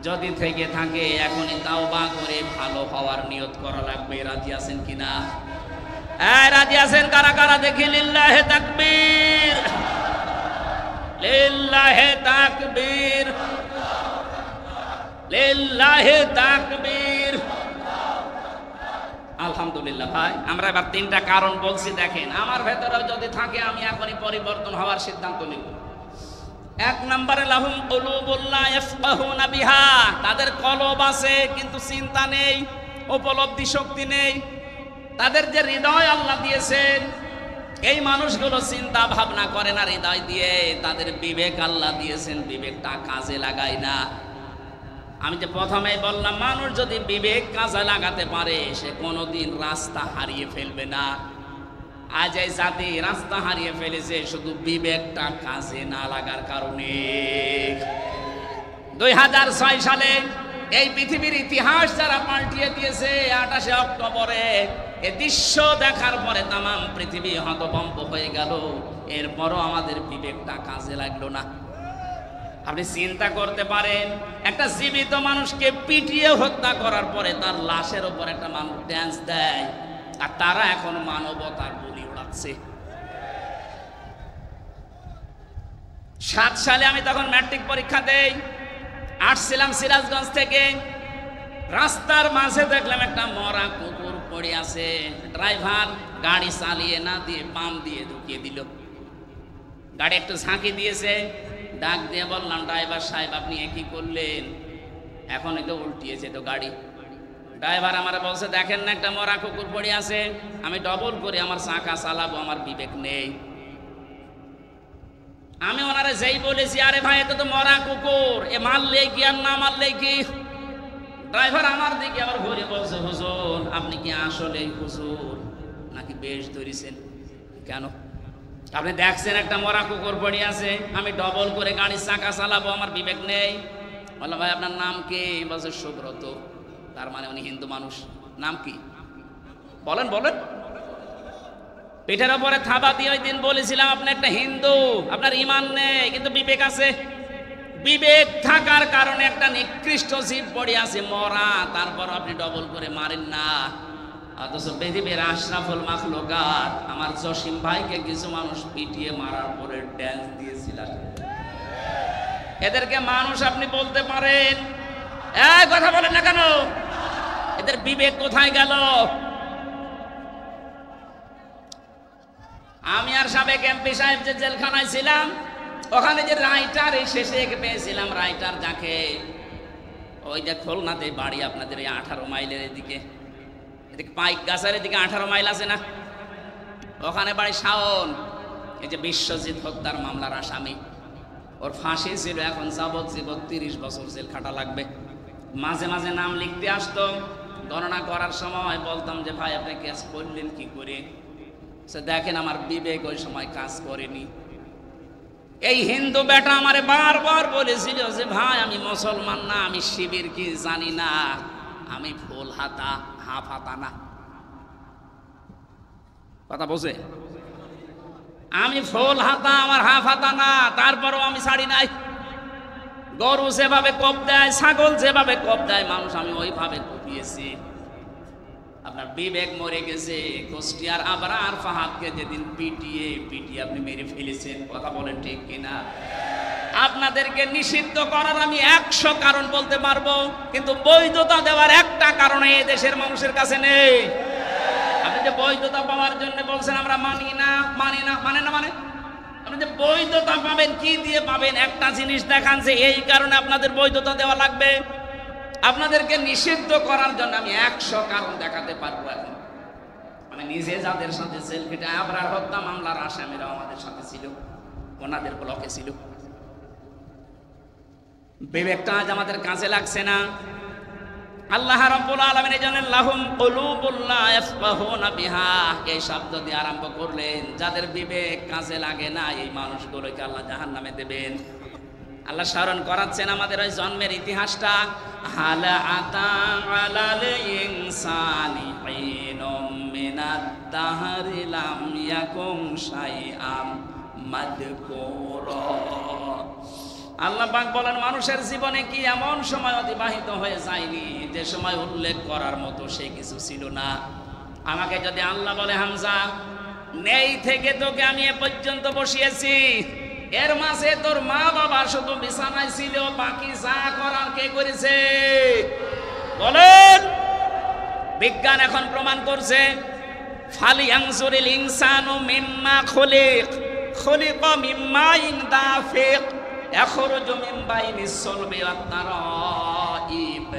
যদি থেকে থাকে এখনই তাওবা করে ভালো হওয়ার নিয়ত করা লাগবে। রাজি আছেন কিনা? রাজি আছেন কারা কারা? দেখি লিল্লাহে তাকবীর, লিল্লাহে তাকবীর, লিল্লাহে তাকবীর। আলহামদুলিল্লাহ। ভাই আমরা এবার 3টা কারণ বলছি, দেখেন আমার ভেতরেও যদি থাকে আমি এখনই পরিবর্তন হওয়ার সিদ্ধান্ত নিব। 1 নম্বরে লাহুম কুলুবুন লা ইয়াফকাহুনা বিহা, তাদের কলব আছে কিন্তু চিন্তা নেই, উপলব্ধি শক্তি নেই। তাদের যে হৃদয় আল্লাহ দিয়েছেন, এই মানুষগুলো চিন্তা ভাবনা করে না হৃদয় দিয়ে। তাদের বিবেক আল্লাহ দিয়েছেন, বিবেকটা কাজে লাগায় না। আমি যে প্রথমেই বললাম, মানুষ যদি বিবেক কাজে লাগাতে পারে সে কোনোদিন রাস্তা হারিয়ে ফেলবে না। আজ এই জাতি রাস্তা হারিয়ে ফেলেছে শুধু বিবেকটা কাজে না লাগার কারণে। 2006 সালে এই পৃথিবীর ইতিহাস যারা পাল্টিয়ে দিয়েছে, 28শে অক্টোবরে এ দৃশ্য দেখার পরে তামাম পৃথিবী হতভম্ব হয়ে গেল। এরপরও আমাদের বিবেকটা কাজে লাগলো না। আপনি চিন্তা করতে পারেন, একটা জীবিত মানুষকে পিটিয়ে হত্যা করার পরে তার লাশের উপর একটা মানুষ ড্যান্স দেয়, আর তারা এখন মানবতার বলি উড়াচ্ছে। 7 সালে আমি তখন ম্যাট্রিক পরীক্ষা দেই, আসছিলাম সিরাজগঞ্জ থেকে। রাস্তার মাঝে দেখলাম একটা মরা কুকুর পড়ে আছে। ড্রাইভার গাড়ি চালিয়ে না দিয়ে পাম্প দিয়ে ঢুকিয়ে দিল। গাড়ি একটু ঝাঁকি দিয়েছে, ডাক দিয়ে বললাম, ড্রাইভার সাহেব আপনি কি করলেন? এখন তো উল্টিয়েছে তো গাড়ি। ড্রাইভার আমার বলছে, দেখেন না একটা মরা কুকুর পড়ে আছে, আমি ডবল করে আমার চাকা চালাবো, আমার বিবেক নেই। আমি ওনারে যেই বলেছি, আরে ভাই এটা তো মরা কুকুর, এ মারলে কি আর না মারলে কি? ড্রাইভার আমার দিকে আবার ঘুরে বলছে, হুজুর আপনি কি আসলে হুজুর নাকি বেশ ধরেছেন? কেন? আপনি দেখছেন একটা মরা কুকুর পড়ে আছে, আমি ডবল করে গাড়ির চাকা চালাবো, আমার বিবেক নেই। বললাম, ভাই আপনার নাম কি? বলছে সুব্রত। তার মানে উনি হিন্দু মানুষ। নাম কি বলেন বলেন। পিঠের ওপরে থাবা দিয়ে ওই দিন বলেছিলাম আপনি একটা হিন্দু, আপনার ইমান নেই কিন্তু বিবেক আছে। বিবেক থাকার কারণে একটা নিকৃষ্ট জীব পড়ে আছে মরা, তারপর আপনি ডবল করে মারেন না। অথচ পৃথিবীর আশরাফুল মাখলুকাত আমার জসিম ভাইকে কিছু মানুষ পিটিয়ে মারার পরে ড্যান্স দিয়েছিলেন। এদেরকে মানুষ আপনি বলতে পারেন, কথা বলেন না কেন? এদের বিবেক কোথায় গেল? আমি আর সাবেক এমপি সাহেব যে জেলখানায় ছিলাম, ওখানে যে রাইটার শেষে পেয়েছিলাম, রাইটার যাকে ওই যে খুলনাতে বাড়ি আপনাদের এই 18 মাইলের এদিকে, এদিকে পাইক গাছের এদিকে 18 মাইল আছে না, ওখানে বাড়ি শাওন। এই যে বিশ্বজিৎ হত্যার মামলার আসামি, ওর ফাঁসি ছিল, এখন যাবজ্জীবন 30 বছর জেল খাটা লাগবে। মাঝে মাঝে নাম লিখতে আসতো, গণনা করার সময় বলতাম যে ভাই আপনি কেস করলেন কি করে? সে দেখেন আমার বিবেক ওই সময় কাজ করেনি। এই হিন্দু বেটা আমারে বারবার বলেছিল যে ভাই আমি মুসলমান না, আমি শিবির কি জানি না, আমি ফুল হাতা হাফ হাতা না। কথা বোঝে? আমি ফুল হাতা, আমার হাফ হাতা না, তারপরও আমি ছাড়ি নাই। গরু যেভাবে কোপ দেয়, ছাগল যেভাবে কোপ দেয় মানুষ, আমি ওইভাবে কোপিয়েছি। আপনার বিবেক মরে গেছে। কুষ্টিয়ার আবরার ফাহাদকে যেদিন পিটিয়ে আপনি মেরে ফেলেছেন, কথা বলেন ঠিক কিনা? আপনাদেরকে নিষিদ্ধ করার আমি 100 কারণ বলতে পারবো, কিন্তু বৈধতা দেওয়ার একটা কারণ এই দেশের মানুষের কাছে নেই। আপনি যে বৈধতা পাওয়ার জন্য বলছেন আমরা মানি না, মানে আপনি যে বৈধতা পাবেন, কি দিয়ে পাবেন? একটা জিনিস দেখান যে এই কারণে আপনাদের বৈধতা দেওয়া লাগবে। আপনাদেরকে নিষিদ্ধ করার জন্য আমি 100 কারণ দেখাতে পারবো। এখন আমি নিজে যাদের সাথে জেল খেটে আবরার হত্যা মামলার আসামিরা আমাদের সাথে ছিল, ওনাদের ব্লকে ছিল। বিবেকটা আজ আমাদের কাজে লাগছে না। আল্লাহ রাব্বুল আলামিন জানেন লাহুম কুলুবুল লা ইয়াফকাহুনা বিহা, এই শব্দ দিয়ে আরম্ভ করলেন। যাদের বিবেক কাজে লাগে না এই মানুষগুলোকে আল্লাহ জাহান্নামে দেবেন। আল্লাহ স্মরণ করাচ্ছেন আমাদের ওই জন্মের ইতিহাসটা। হালা আতা আলাল ইনসানি হিনুম মিনাদ দাহরি লাম ইয়াকুম শাইআম মাযকুরা। আল্লাহ পাক বলেন মানুষের জীবনে কি এমন সময় অতিবাহিত হয়ে যায়নি যে সময় উল্লেখ করার মতো সে কিছু ছিল না। আমাকে যদি আল্লাহ বলে হামজা নেই থেকে তোকে আমি এ পর্যন্ত বসিয়েছি, এর মাঝে তোর মা বাবা শুধু বিছানায় ছিল, বাকি যা করার কে করেছে বলেন? বিজ্ঞান এখন প্রমাণ করছে ফালিয়ানজুরিল ইনসানু মিম্মা খুলিকা মিম্মা ইন দাফিক ইয়াখরুজু মিন বাইনিস সুলবি ওয়াত তারাইব।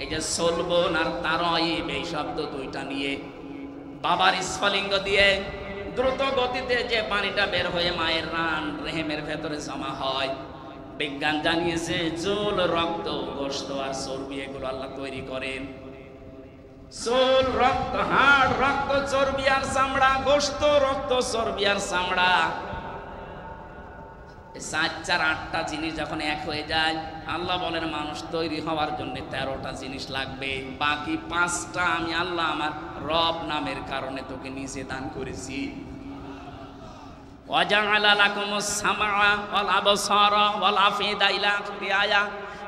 এই যে সুলবুন আর তারাইব এই শব্দ দুইটা নিয়ে বাবার স্ফলিঙ্গ দিয়ে দ্রুত গতিতে যে পানিটা বের হয়ে মায়ের রান রেহেমের ভেতরে জমা হয়, বিজ্ঞান জানিয়েছে চুল, রক্ত, গোশত আর চর্বি এগুলো আল্লাহ তৈরি করেন। চুল, রক্ত, হাড়, রক্ত, চর্বি আর চামড়া, গোশত, রক্ত, চর্বি আর চামড়া, 4-8টা জিনিস যখন এক হয়ে যায়, আল্লাহ বলেন মানুষ তৈরি হওয়ার জন্য 13টা জিনিস লাগবে। বাকি 5টা আমি আল্লাহ আমার রব নামের কারণে তোকে নিজে দান করেছি। ওয়াজআলা লাকুমুস সামআ ওয়াল আবসারা ওয়াল আফিদা ইলা আখিরি আয়া।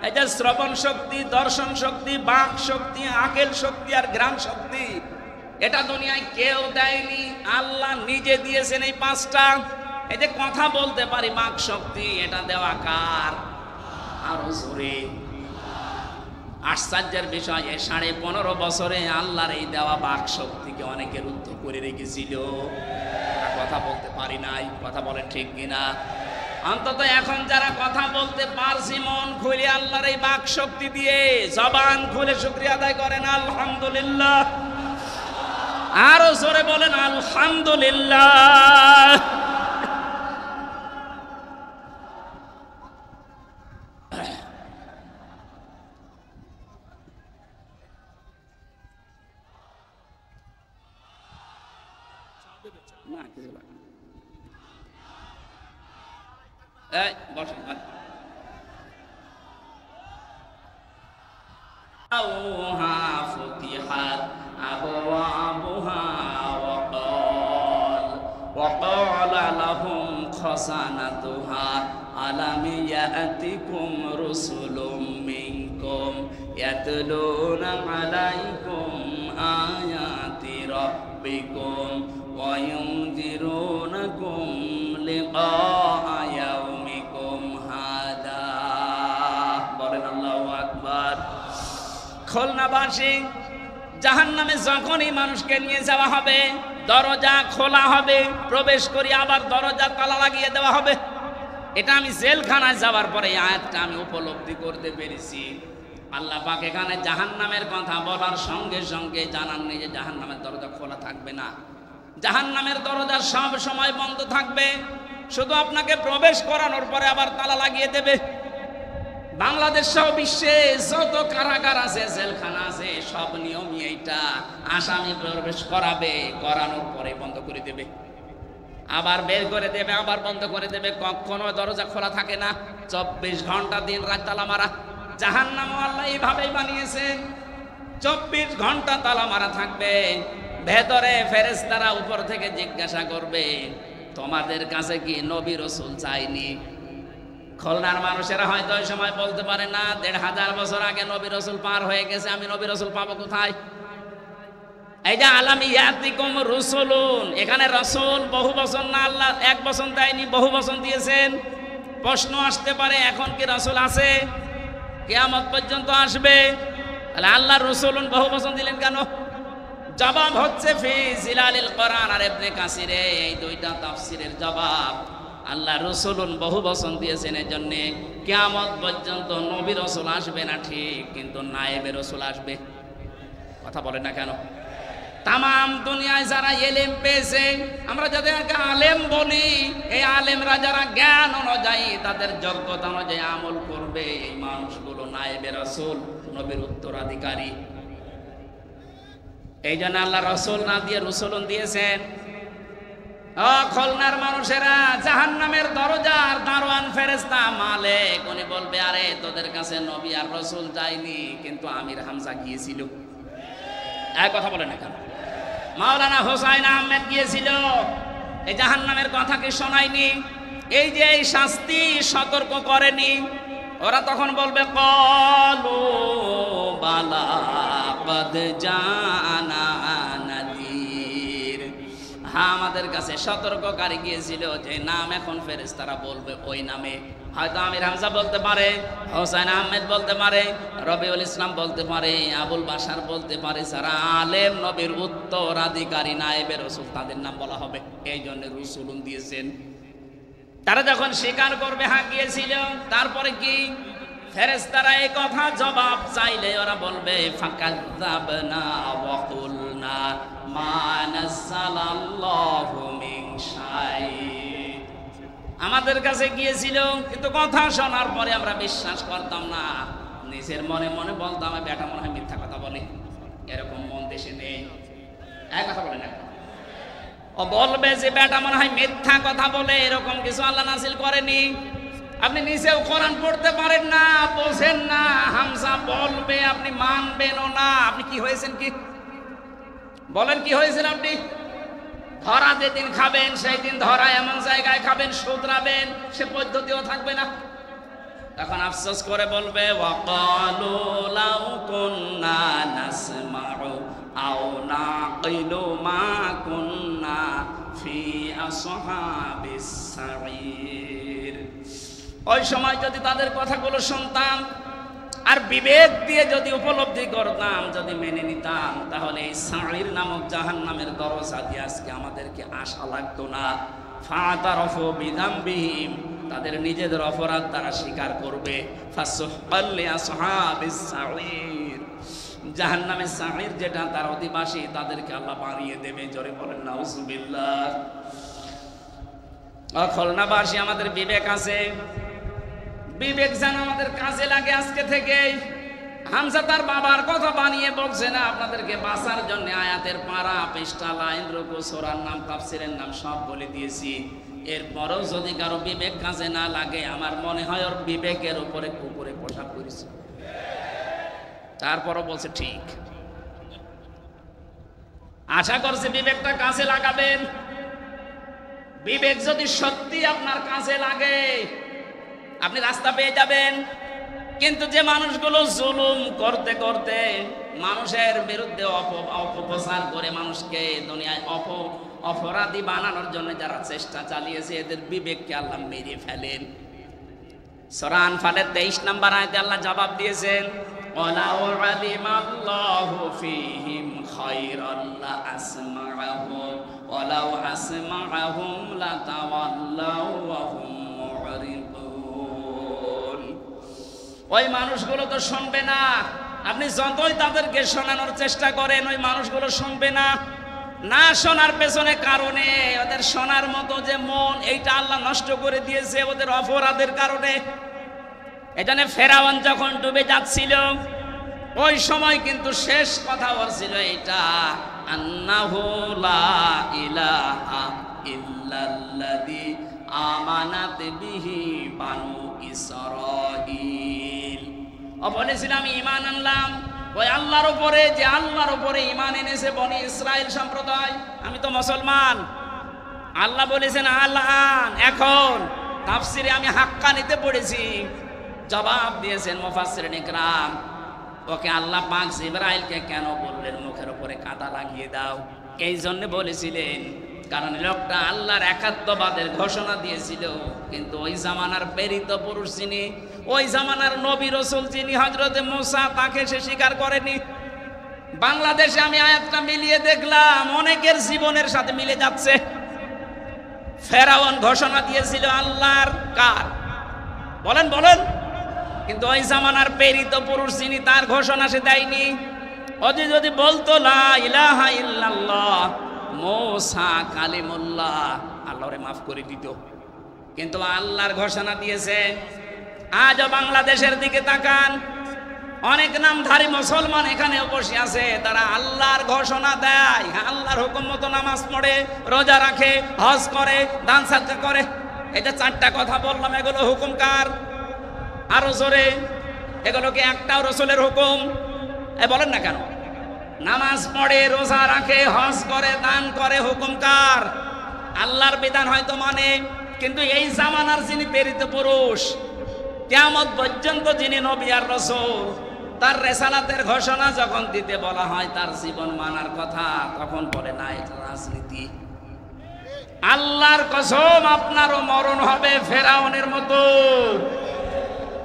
এই যে শ্রবণ শক্তি, দর্শন শক্তি, বাক শক্তি, আকেল শক্তি আর ঘ্রাণ শক্তি, এটা দুনিয়ায় কেউ দেয়নি, আল্লাহ নিজে দিয়েছেন এই 5টা। এই যে কথা বলতে পারি বাক শক্তি, এটা দেওয়া কার? আরো জোরে। আশ্চর্যের বিষয় 15.5 বছরে আল্লাহর এই দেওয়া বাক শক্তিকে অনেকে রুদ্ধ করে রেখেছিল, কথা বলতে পারি নাই। কথা বলেন ঠিক কিনা? অন্তত এখন যারা কথা বলতে পারছি মন খুলে আল্লাহর এই বাক শক্তি দিয়ে জবান খুলে শুকরিয়া আদায় করেন আলহামদুলিল্লাহ। আরো জোরে বলেন আলহামদুলিল্লাহ। না কিছু লাগে না, এই বসেন। আউহা ফুতিহাত আবওয়াবুহা ওয়াকালা লাহুম খাসানাতুহা আলাম ইয়াতিকুম রুসুলুম মিনকুম ইয়াতলুনা আলাইকুম আয়াতি রাব্বিকুম ওয়া ইউনযিরুনাকুম লিকা ইয়াউমিকুম হাদা। বলেন আল্লাহু আকবার। খুলনাবাসী জাহান্নামে যখনই মানুষকে নিয়ে যাওয়া হবে, দরজা খোলা হবে, প্রবেশ করি আবার দরজা তালা লাগিয়ে দেওয়া হবে। এটা আমি জেলখানায় যাওয়ার পরে আয়াতটা আমি উপলব্ধি করতে পেরেছি। আল্লাহ পাক এখানে জাহান্নামের কথা বলার সঙ্গে সঙ্গে জানাননি যে জাহান্নামের দরজা খোলা থাকবে না, জাহান্নামের দরজা সব সময় বন্ধ থাকবে, শুধু আপনাকে প্রবেশ করানোর পরে আবার তালা লাগিয়ে দেবে। বাংলাদেশ সহ বিশ্বে যত কারাগার আছে, জেলখানা আছে, সব নিয়মই এইটা। আসামি প্রবেশ করাবে, করানোর পরে বন্ধ করে দেবে, আবার বের করে দেবে, আবার বন্ধ করে দেবে। কখনো দরজা খোলা থাকে না, 24 ঘন্টা দিন রাত তালা মারা। জাহান্নাম আল্লাহ এইভাবেই বানিয়েছেন, 24 ঘন্টা তালা মারা থাকবে। ভেতরে ফেরেশতারা উপর থেকে জিজ্ঞাসা করবে, তোমাদের কাছে কি নবী রাসূল চাইনি? খুলনার মানুষেরা হয়তো ওই সময় বলতে পারে না, 1500 বছর আগে নবী রাসূল পার হয়ে গেছে, আমি নবী রাসূল পাবো কোথায়? এই যে আলাম ইয়াতিকুম রুসুলুন, এখানে রাসূল বহু বচন না, আল্লাহ এক বচন দেয়নি, বহু বচন দিয়েছেন। প্রশ্ন আসতে পারে, এখন কি রাসূল আছে? কিয়ামত পর্যন্ত আসবে, তাহলে আল্লাহ রসুলুন বহু বচন দিলেন কেন? জবাব হচ্ছে ফি জিলালিল কোরআন আর ইবনে কাসিরে, এই দুইটা তাফসীরের জবাব। আল্লাহ রসুলুন বহু বচন দিয়েছেন এর জন্য কিয়ামত পর্যন্ত নবী রাসূল আসবে না ঠিক, কিন্তু নায়েবে রাসূল আসবে। কথা বলে না কেন? তামাম দুনিয়ায় যারা ইলম পেয়েছে, আমরা যাদেরকে আলেম বলি, এই আলেমরা যারা জ্ঞান অনুযায়ী তাদের যোগ্যতা অনুযায়ী আমল করবে, এই মানুষগুলো নায়েবে রাসূল, নবীর উত্তরাধিকারী। এই জন্য আল্লাহ রাসূল না দিয়ে রসুলুন দিয়েছেন। খুলনার মানুষেরা জাহান্নামের দরজার দারোয়ান ফেরেশতা মালিক, উনি বলবে, আরে তোদের কাছে নবী আর রাসূল যায়নি, কিন্তু আমির হামজা গিয়েছিল। এক কথা বলে না কেন? মাওলানা হোসাইন আহমেদ গিয়েছিল, এই জাহান্নামের কথা কি শোনায়নি? এই যে এই শাস্তি সতর্ক করেনি, ওরা তখন বলবে, ক্বালু বালা ক্বাদ জানা নাযীর। হ্যাঁ, আমাদের কাছে সতর্ককারী গিয়েছিল, যে নাম এখন ফেরেশতারা বলবে ওই নামে। হয়তো আমির হামজা বলতে পারে, হোসেন আহমেদ বলতে পারে, রবিউল ইসলাম বলতে পারে, আবুল বাশার বলতে পারে, যারা আলেম নবীর উত্তরাধিকারী নায়েবে রাসূল, তাদের নাম বলা হবে। এই জন্য রসুলুন দিয়েছেন। তারা যখন স্বীকার করবে হ্যাঁ গিয়েছিল, তারপরে কি ফেরেশতারা এই কথা জবাব চাইলে ওরা বলবে, ফাকাযাবনা ওয়া কুলনা মা নাযালাল্লাহু মিন শাই। আমাদের কাছে গিয়েছিল, কিন্তু কথা শোনার পরে আমরা বিশ্বাস করতাম না, নিজের মনে মনে বলতাম, বেটা মনে হয় মিথ্যা কথা বলে। এরকম মন দেশে নেই। এক কথা বলে না, ও বলবে যে বেটা মনে হয় মিথ্যা কথা বলে, এরকম কিছু আল্লাহ নাযিল করেনি। আপনি নিজেও কোরআন পড়তে পারেন না, বোঝেন না, হামজা বলবে, আপনি মানবেনও না। আপনি কি হয়েছেন? কি বলেন, কি হয়েছেন আপনি? ধরা যেদিন খাবেন, সেই দিন ধরা এমন জায়গায় খাবেন, শুধরাবেন, সে পদ্ধতিও থাকবে না। তখন আফসোস করে বলবে, ওয়াকালু লাউ কুন্না নাসমাউ আও নাকিলু মা কুন্না ফি আসহাবিস সাঈর। ওই সময় যদি তাদের কথাগুলো শুনতাম আর বিবেক দিয়ে যদি উপলব্ধি করতাম, যদি মেনে নিতাম, তাহলে এই সাঈর নামক জাহান্নামের দরজা দিয়ে আজকে আমাদেরকে আশা লাগতো না। ফাতারাফু বিযামবিহিম, তাদের নিজেদের অপরাধ তারা স্বীকার করবে। ফাসুহকাল লিআসহাবিস সাঈর, জাহান্নামের সাঈর যেটা তার অধিবাসী, তাদেরকে আল্লাহ বাড়িয়ে দেবে। জোরে বলেন নাউজুবিল্লাহ। খুলনাবাসী, আমাদের বিবেক আছে, বিবেক যেন আমাদের কাজে লাগে আজকে থেকে। হামজা তার বাবার কথা বানিয়ে বলছে না, আপনাদেরকে বাঁচার জন্য আয়াতের পারা, পৃষ্ঠা, লাইন, রুকু, সূরার নাম, তাফসীরের নাম সব বলে দিয়েছি। এরপরও যদি কারো বিবেক কাজে না লাগে, আমার মনে হয় ওর বিবেকের উপরে কুকুরে পোশাক করেছে। তারপরও বলছে ঠিক। আশা করছে বিবেকটা কাজে লাগাবেন। বিবেক যদি সত্যি আপনার কাজে লাগে, আপনি রাস্তা পেয়ে যাবেন। কিন্তু যে মানুষগুলো জুলুম করতে করতে মানুষের বিরুদ্ধে অপপ্রচার করে মানুষকে দুনিয়ায় অপরাধী বানানোর জন্য যারা চেষ্টা চালিয়েছে, এদের বিবেককে আল্লাহ মেরে ফেলেন। সূরা আনফালের 23 নম্বর আয়াতে আল্লাহ জবাব দিয়েছেন, ওয়ালাউ আলিমাল্লাহু ফীহিম খায়রান লা আসমাআহুম ওয়ালাউ আসমাআহুম লাতাওয়াল্লাউ ওয়া হুম মুরিদুন। ওই মানুষগুলো তো শুনবে না, আপনি যতই তাদেরকে শোনানোর চেষ্টা করেন, ওই মানুষগুলো শুনবে না। না শোনার পেছনে কারণে ওদের শোনার মতো যে মন, এইটা আল্লাহ নষ্ট করে দিয়েছে ওদের অপরাধের কারণে। এখানে ফেরাউন যখন ডুবে যাচ্ছিল ওই সময় কিন্তু শেষ কথা ওর ছিল এটা, আন্নাহু লা ইলাহা ইল্লাল্লাযী আমানাত বিহি বানু ইসরাঈল। ও বলেছিল আমি ঈমান আনলাম ওই আল্লাহর উপরে, যে আল্লাহর উপরে ঈমান এনেছে বনি ইসরাইল সম্প্রদায়। আমি তো মুসলমান। আল্লাহ বলেছেন আলান, এখন। তাফসিরে আমি হাক্কানিতে পড়েছি, জবাব দিয়েছেন মুফাসসিরিন ইকরাম, ওকে আল্লাহ পাক জিবরাইলকে কেন বললেন মুখের উপরে কাঁটা লাগিয়ে দাও? এই জন্য বলেছিলেন কারণ লোকটা আল্লাহর একাত্মবাদের ঘোষণা দিয়েছিল, কিন্তু ওই জামানার প্রেরিত পুরুষ যিনি, ওই জামানার নবী রাসূল যিনি হযরতে মুসা, তাকে সে স্বীকার করেনি। বাংলাদেশে আমি আয়াতটা মিলিয়ে দেখলাম অনেকের জীবনের সাথে মিলে যাচ্ছে। ফেরাউন ঘোষণা দিয়েছিল আল্লাহর কার, বলেন বলেন, কিন্তু ওই জামানার প্রেরিত পুরুষ যিনি, তার ঘোষণা সে দেয়নি। ও যদি বলতো লা ইলাহা ইল্লাল্লাহ মুসা কালিমুল্লাহ, আল্লাহরে মাফ করে দিত, কিন্তু আল্লাহর ঘোষণা দিয়েছে। আজও বাংলাদেশের দিকে তাকান, অনেক নামধারী মুসলমান এখানেও বসে আছে, তারা আল্লাহর ঘোষণা দেয়, আল্লাহর হুকুম মতো নামাজ পড়ে, রোজা রাখে, হজ করে, দান সাদকা করে। এই যে চারটা কথা বললাম, এগুলো হুকুম কার? আরো জোরে, এগুলো কি একটাও রাসূলের হুকুম? বলেন না কেন? নামাজ পড়ে, রোজা রাখে, হজ করে, দান করে, হুকুম কার? আল্লাহর বিধান হয়তো মানে, কিন্তু এই জামানার যিনি প্রেরিত পুরুষ, কিয়ামত পর্যন্ত যিনি নবী আর রাসূল, তার রিসালাতের ঘোষণা যখন দিতে বলা হয় তার জীবন মানার কথা, তখন বলে না এটা রাজনীতি। আল্লাহর কসম আপনারও মরণ হবে ফেরাউনের মতো।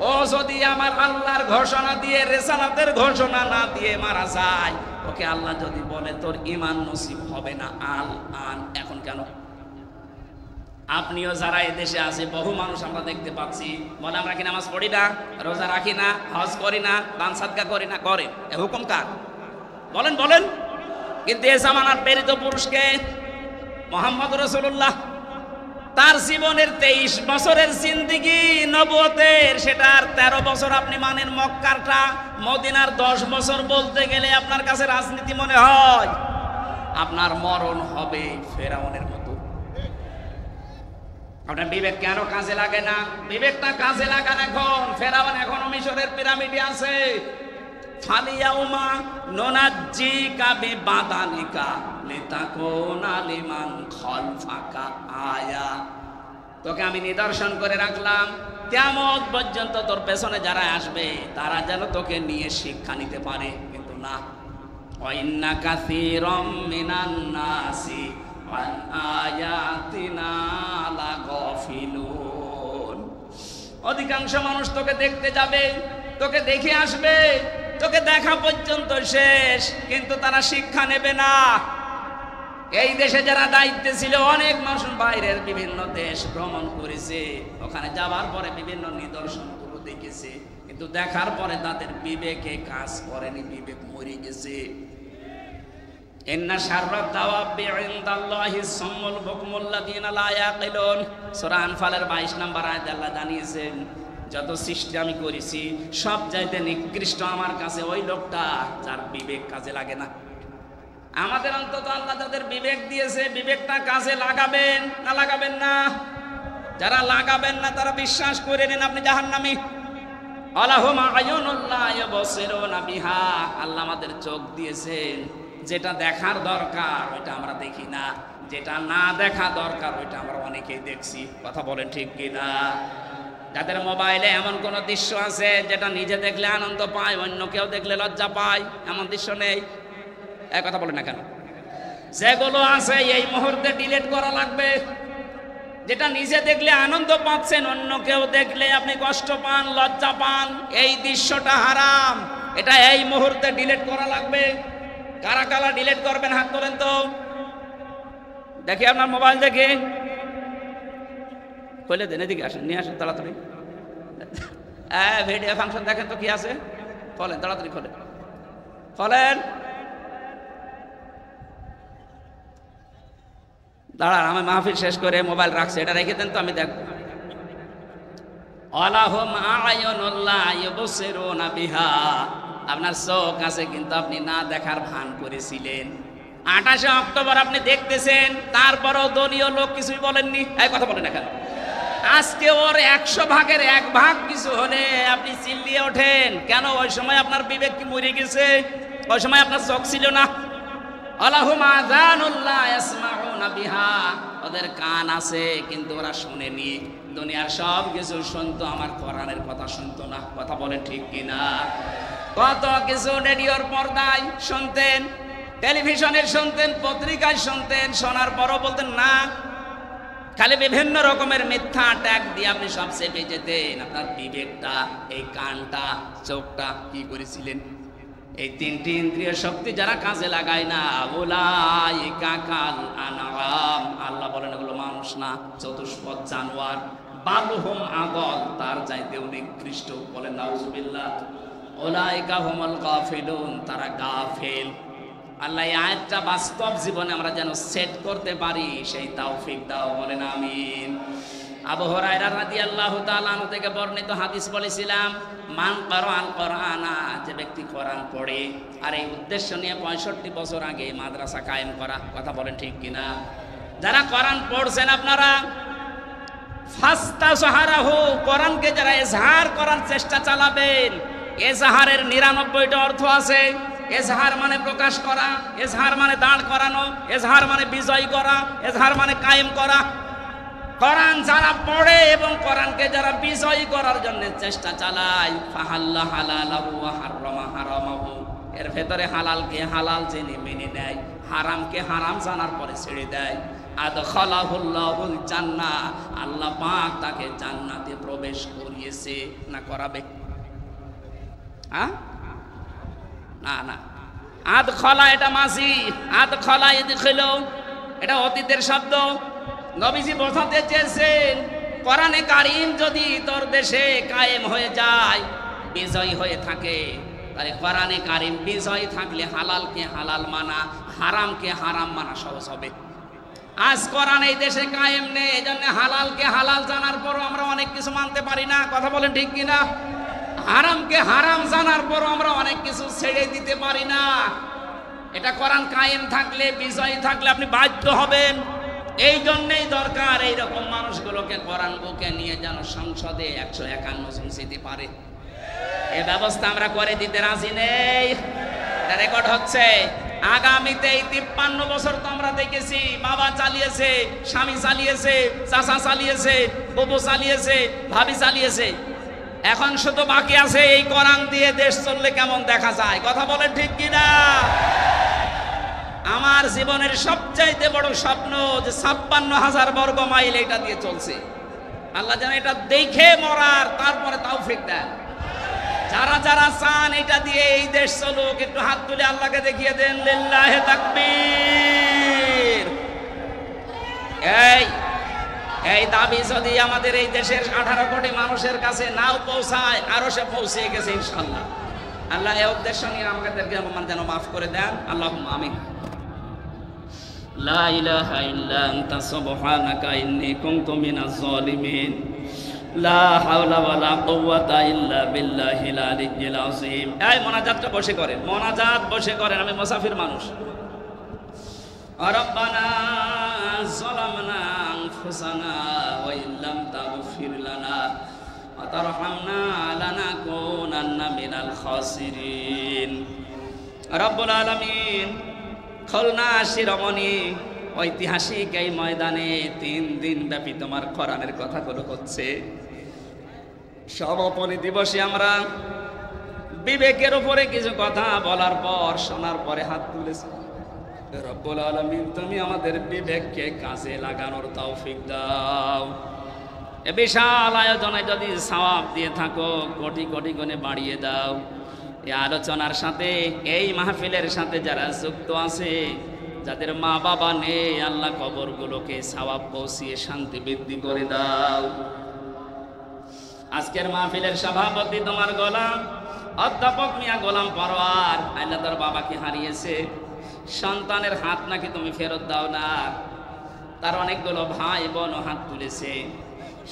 ও যদি আমার আল্লাহর ঘোষণা দিয়ে, রিসালাতের ঘোষণা না দিয়ে মারা যায়, ওকে আল্লাহ যদি বলে তোর ঈমান নসিব হবে না আল আন, এখন কেন? আপনিও যারা এদেশে আছে, বহু মানুষ আমরা দেখতে পাচ্ছি বলে আমরা কি নামাজ পড়ি না, রোজা রাখি না, হজ করি না, দান সাদকা করি না, করে। এ হুকুম কার? বলেন বলেন। কিন্তু এ জামানার প্রেরিত পুরুষকে মুহাম্মদ রাসূলুল্লাহ, তার জীবনের 23 বছরের জিন্দেগি নবুয়তের, সেটার 13 বছর আপনি মানেন মক্কারটা, মদিনার 10 বছর বলতে গেলে আপনার কাছে রাজনীতি মনে হয়। আপনার মরণ হবে ফেরাউনের মতো। আপনার বিবেক কেন কাজে লাগে না? বিবেকটা কাজে লাগান এখন। ফেরাউন এখনো মিশরের পিরামিডে আছে। ফালিয়াউমা নুনাজ্জিকা বিবাদানিকা লিতাকুনা লিমান খালফাকা আয়া। তোকে আমি নিদর্শন করে রাখলাম, কিয়ামত পর্যন্ত তোর পেছনে যারা আসবে তারা যেন তোকে নিয়ে শিক্ষা নিতে পারে, কিন্তু না। ওয়া ইন্না কাসীরাম মিনান নাসি আন আয়াতিনা লাগাফিলুন। অধিকাংশ মানুষ তোকে দেখতে যাবে, তোকে দেখে আসবে, তোকে দেখা পর্যন্ত শেষ, কিন্তু তারা শিক্ষা নেবে না। এই দেশে যারা দায়িত্বে ছিল, অনেক মানুষ বাইরের বিভিন্ন দেশ ভ্রমণ করেছে, ওখানে যাওয়ার পরে বিভিন্ন নিদর্শনগুলো দেখেছে, কিন্তু দেখার পরে তাদের বিবেকে কাজ করেনি, বিবেক মরে গেছে। ইন্না শাররাদ দাওয়াবি ইনদাল্লাহিস সাম্মুল বুকমুল্লাযিনা লা ইয়াকিলুন। সূরা আনফালের 22 নম্বর আয়াতে আল্লাহ জানিয়েছেন, যত সৃষ্টি আমি করেছি সব চাইতে নিকৃষ্ট আমার কাছে ওই লোকটা যার বিবেক কাজে লাগে না। আমাদের অন্তত আল্লাহ যাদের বিবেক দিয়েছে, বিবেকটা কাজে লাগাবেন না লাগাবেন না? যারা লাগাবেন না তারা বিশ্বাস করে নেন আপনি জাহান্নামী। আলাহুম আয়ুনুল লা ইউবসিরুনা বিহা। আল্লাহ আমাদের চোখ দিয়েছেন, যেটা দেখার দরকার ওইটা আমরা দেখি না, যেটা না দেখা দরকার ওইটা আমরা অনেকেই দেখছি। কথা বলেন ঠিক কিনা? যাদের মোবাইলে এমন কোন দৃশ্য আছে যেটা নিজে দেখলে আনন্দ পায়, অন্য কেউ দেখলে লজ্জা পায়, এমন দৃশ্য নেই? এক কথা বলেন না কেন? যেগুলো আছে এই মুহূর্তে ডিলিট করা লাগবে। যেটা নিজে দেখলে আনন্দ পাচ্ছেন, অন্য কেউ দেখলে আপনি কষ্ট পান, লজ্জা পান, এই দৃশ্যটা হারাম, এটা এই মুহূর্তে ডিলিট করা লাগবে। কারা কারা ডিলিট করবেন হাত তোলেন তো দেখি। আপনার মোবাইল দেখে খুলে দেন, এদিকে আসেন, নিয়ে আসেন তাড়াতাড়ি। ভিডিও ফাংশন দেখেন তো কি আছে, খোলেন তাড়াতাড়ি, খোলেন খোলেন। দাঁড়ান, আমি মাহফিল শেষ করে মোবাইল রাখছি, এটা রেখে দেন তো আমি দেখব। আলাহুম আয়ুনুল্লাহ ইউবসিরুনা বিহা, আপনার চোখ আছে কিন্তু আপনি না দেখার ভান করেছিলেন। 28 অক্টোবর আপনি দেখতেছেন, তারপরও দলীয় লোক কিছুই বলেননি। এই কথা বলেন এখন। আজকে ওর 100 ভাগের 1 ভাগ কিছু হলে আপনি চিল্লিয়ে ওঠেন কেন? ওই সময় আপনার বিবেক কি মরে গেছে? ওই সময় আপনার চোখ ছিল না? আলাহুম আযানুল্লাহ ইয়াসমাউনা বিহা, ওদের কান আছে কিন্তু ওরা শুনেনি। দুনিয়ার সব কিছু শুনতো, আমার কোরআনের কথা শুনতো না। কথা বলে ঠিক কিনা? কত কিছু রেডিওর পর্দায় শুনতেন, টেলিভিশনে শুনতেন, পত্রিকায় শুনতেন, শোনার পরও বলতেন না। খালি বিভিন্ন রকমের মিথ্যা ট্যাগ দিয়ে আপনি সব চেপে যেতেন। আপনার বিবেকটা, এই কানটা, চোখটা কি করেছিলেন? এই 3টি ইন্দ্রিয় শক্তি যারা কাজে লাগায় না, উলাইকা কাল আনআম, আল্লাহ বলেন এগুলো মানুষ না, চতুষ্পদ জানোয়ার। বালহুম আদল, তার চাইতেও নিকৃষ্ট। বলেন নাউজুবিল্লাহ। উলাইকা হুমুল গাফিলুন, তারা গাফেল। আল্লাহ এই আয়াতটা বাস্তব জীবনে আমরা যেন সেট করতে পারি, সেই তৌফিক দাও। বলেন আমিন। আবু হুরায়রা রাদিয়াল্লাহু তাআলা আনহু থেকে বর্ণিত হাদিস বলেছিলাম, মান কারাআল কোরআনা, যে ব্যক্তি কোরআন পড়ে। আর এই উদ্দেশ্য নিয়ে 65 বছর আগে মাদ্রাসা কায়েম করা। কথা বলেন ঠিক কিনা? যারা কোরআন পড়ছেন আপনারা, ফাস্তাশহারাহু, কোরআনকে যারা ইজহার করার চেষ্টা চালাবেন, ইজহারের 99টা অর্থ আছে। এজহার মানে প্রকাশ করা, এজহার মানে দাঁড় করানো, এজহার মানে বিজয় করা, এজহার মানে কায়েম করা। কোরআন যারা পড়ে এবং কোরআনকে যারা বিজয়ী করার জন্য চেষ্টা চালায়, ফাহাল্লা হালালাহু ওয়া হারামা হারামাহু, এর ভেতরে হালালকে হালাল জেনে মেনে নেয়, হারামকে হারাম জানার পরে ছেড়ে দেয়। আদখালাহুল্লাহুল জান্নাহ, আল্লাহ পাক তাকে জান্নাতে প্রবেশ করিয়েছে না করাবে? না না, আদখালা এটা মাঝি, আদখালা ইদখিলু এটা অতীতের শব্দ। নবীজি বোঝাতে চেয়েছেন, কোরআনে কারীম যদি তোর দেশে কায়েম হয়ে যায়, বিজয় হয়ে থাকে, তাহলে কোরআনে কারীম বিজয় থাকলে হালালকে হালাল মানা, হারামকে হারাম মানা সহজ হবে। আজ কোরআন এই দেশে কায়েম নেই, এই জন্য হালালকে হালাল জানার পরও আমরা অনেক কিছু মানতে পারি না। কথা বলেন ঠিক কিনা? হারামকে হারাম জানার পরও আমরা অনেক কিছু ছেড়ে দিতে পারি না। এটা কোরআন কায়েম থাকলে, বিজয় থাকলে আপনি বাধ্য হবেন। এই জন্যই দরকার এইরকম মানুষগুলোকে কোরআন বুকে নিয়ে যেন সংসদে 151 জন যেতে পারে। এই ব্যবস্থা আমরা করে দিতে রাজি নেই। এটা রেকর্ড হচ্ছে। আগামীতে এই 53 বছর তো আমরা দেখেছি, বাবা চালিয়েছে, স্বামী চালিয়েছে, চাচা চালিয়েছে, বুবু চালিয়েছে, ভাবি চালিয়েছে। এখন শুধু বাকি আছে এই কোরআন দিয়ে দেশ চললে কেমন দেখা যায়। কথা বলেন ঠিক কিনা? আমার জীবনের সবচাইতে বড় স্বপ্ন যে 56,000 বর্গ মাইল এটা দিয়ে চলছে। আল্লাহ যেন এটা দেখে মরার তারপরে তৌফিক দেন। যারা যারা চান এটা দিয়ে এই দেশ চলুক, একটু হাত তুলে আল্লাহকে দেখিয়ে দেন। লিল্লাহি তাকবীর। এই দাবি যদি আমাদের এই দেশের 18 কোটি মানুষের কাছে নাও পৌঁছায়, আরো সে পৌঁছে গেছে ইনশাআল্লাহ। আল্লাহ এই উদ্দেশ্য নিয়ে আমাদেরকে যেন মাফ করে দেন। আল্লাহুম্মা আমিন। লা ইলাহা ইল্লা আনতা সুবহানাকা ইন্নী কুনতু মিনাজ জালিমিন। লা হাওলা ওয়ালা কুওয়াতা ইল্লা বিল্লাহিল আলিয়্যিল আযীম। এই মোনাজাতটা বসে করেন, মোনাজাত বসে করেন। আমি মুসাফির মানুষ। রব্বানা যালামনা আনফুসানা ওয়া ইল্লাম তাগফির লানা ওয়া তারহামনা লানাকুনান্না মিনাল খাসিরিন। রব্বুল আলামিন, খুলনা শিরোমণি ঐতিহাসিক এই ময়দানে 3 দিন ব্যাপী তোমার কোরআনের কথাগুলো হচ্ছে। সমাপনী দিবসে আমরা বিবেকের উপরে কিছু কথা বলার পর, শোনার পরে হাত তুলেছি। রব্বুল আলামিন, তুমি আমাদের বিবেককে কাজে লাগানোর তৌফিক দাও। এ বিশাল আয়োজনে যদি সওয়াব দিয়ে থাকো, কোটি কোটি গুণে বাড়িয়ে দাও। এই আলোচনার সাথে, এই মাহফিলের সাথে যারা যুক্ত আছে, যাদের মা বাবা নেই, আল্লাহ কবরগুলোকে সওয়াব পৌঁছিয়ে শান্তি বৃদ্ধি করে দাও। আজকের মাহফিলের সভাপতি তোমার গোলাম অধ্যাপক মিয়া গোলাম পরোয়ার। আল্লাহ তার বাবাকে হারিয়েছে, সন্তানের হাত নাকি তুমি ফেরত দাও না। তার অনেকগুলো ভাই বোন হাত তুলেছে।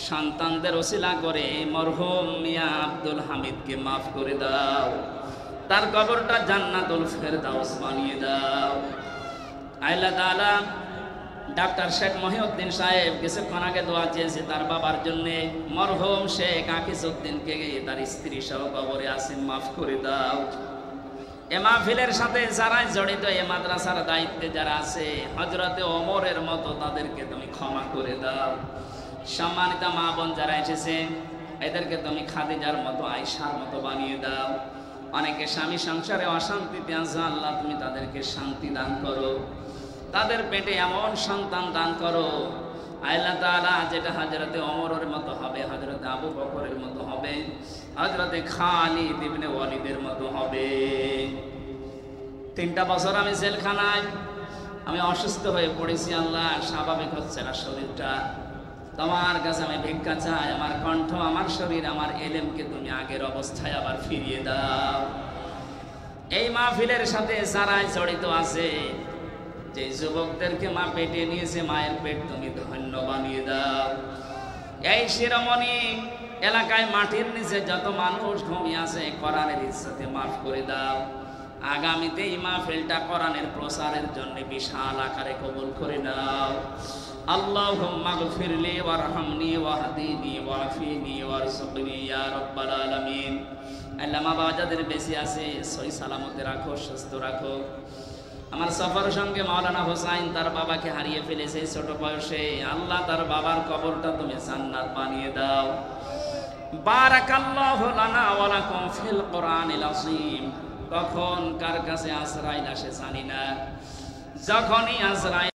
সন্তানদের ওসিলা করে মরহুম মিয়া আব্দুল হামিদকে মাফ করে দাও, তার কবরটা জান্নাতুল ফেরদাউস বানিয়ে দাও। আল্লাহ তাআলা ডাক্তার শেখ মহিউদ্দিন সাহেব কিছুক্ষণ আগে দোয়া চেয়েছে তার বাবার জন্য। মরহুম শেখ আকিজউদ্দিনকে তার স্ত্রী সহ কবরে আছেন, মাফ করে দাও। এ মাহফিলের সাথে যারা জড়িত, এ মাদ্রাসার দায়িত্বে যারা আছে, হযরতে ওমরের মতো তাদেরকে তুমি ক্ষমা করে দাও। সম্মানিত মা বোন যারা এসেছে, এদেরকে তুমি খাদিজার মতো, আয়েশার মতো বানিয়ে দাও। অনেকে স্বামী সংসারে অশান্তিতে আছে, আল্লাহ তুমি তাদেরকে শান্তি দান করো, তাদের পেটে এমন সন্তান দান করো আল্লাহ তাআলা যেটা হযরতে ওমরের মতো হবে, হযরতে আবু বকরের মতো হবে, হযরতে খালিদ ইবনে ওয়ালিদের মতো হবে। 3টা বছর আমি জেলখানায়, আমি অসুস্থ হয়ে পড়েছি আল্লাহ, স্বাভাবিক হচ্ছে না শরীরটা। তোমার কাছে আমি ভিক্ষা চাই, আমার কণ্ঠ, আমার শরীর, আমার এলেমকে তুমি আগের অবস্থায় আবার ফিরিয়ে দাও। এই মাহফিলের সাথে যারা জড়িত আছে, যে যুবকদেরকে মা পেটে নিয়েছে, মায়ের পেট তুমি ধন্য বানিয়ে দাও। এই শিরোমণি এলাকায় মাটির নিচে যত মানুষ ঘুমিয়ে আছে, কোরআনের ইজ্জতে মাফ করে দাও। আগামীতে এই মাহফিলটা কোরআনের প্রচারের জন্য বিশাল আকারে কবুল করে নাও। আল্লাহুম্মা গফিরলি ওয়ারহামনি ওয়াহদিনি ওয়াফিনি ওয়ারযুকনি ইয়া রাব্বাল আলামিন। আল্লাহ মা বাবা যাদের বেঁচে আছে সহি সালামতে রাখো, সুস্থ রাখো। আমার সফর সঙ্গে মাওলানা হোসাইন তার বাবাকে হারিয়ে ফেলেছে ছোট বয়সে, আল্লাহ তার বাবার কবরটা তুমি জান্নাত বানিয়ে দাও। বারাকাল্লাহু লানা ওয়া লাকুম ফিল কোরআনিল আযীম। কখন কার কাছে আজরাইল আসে জানি না, যখনই আজরাইল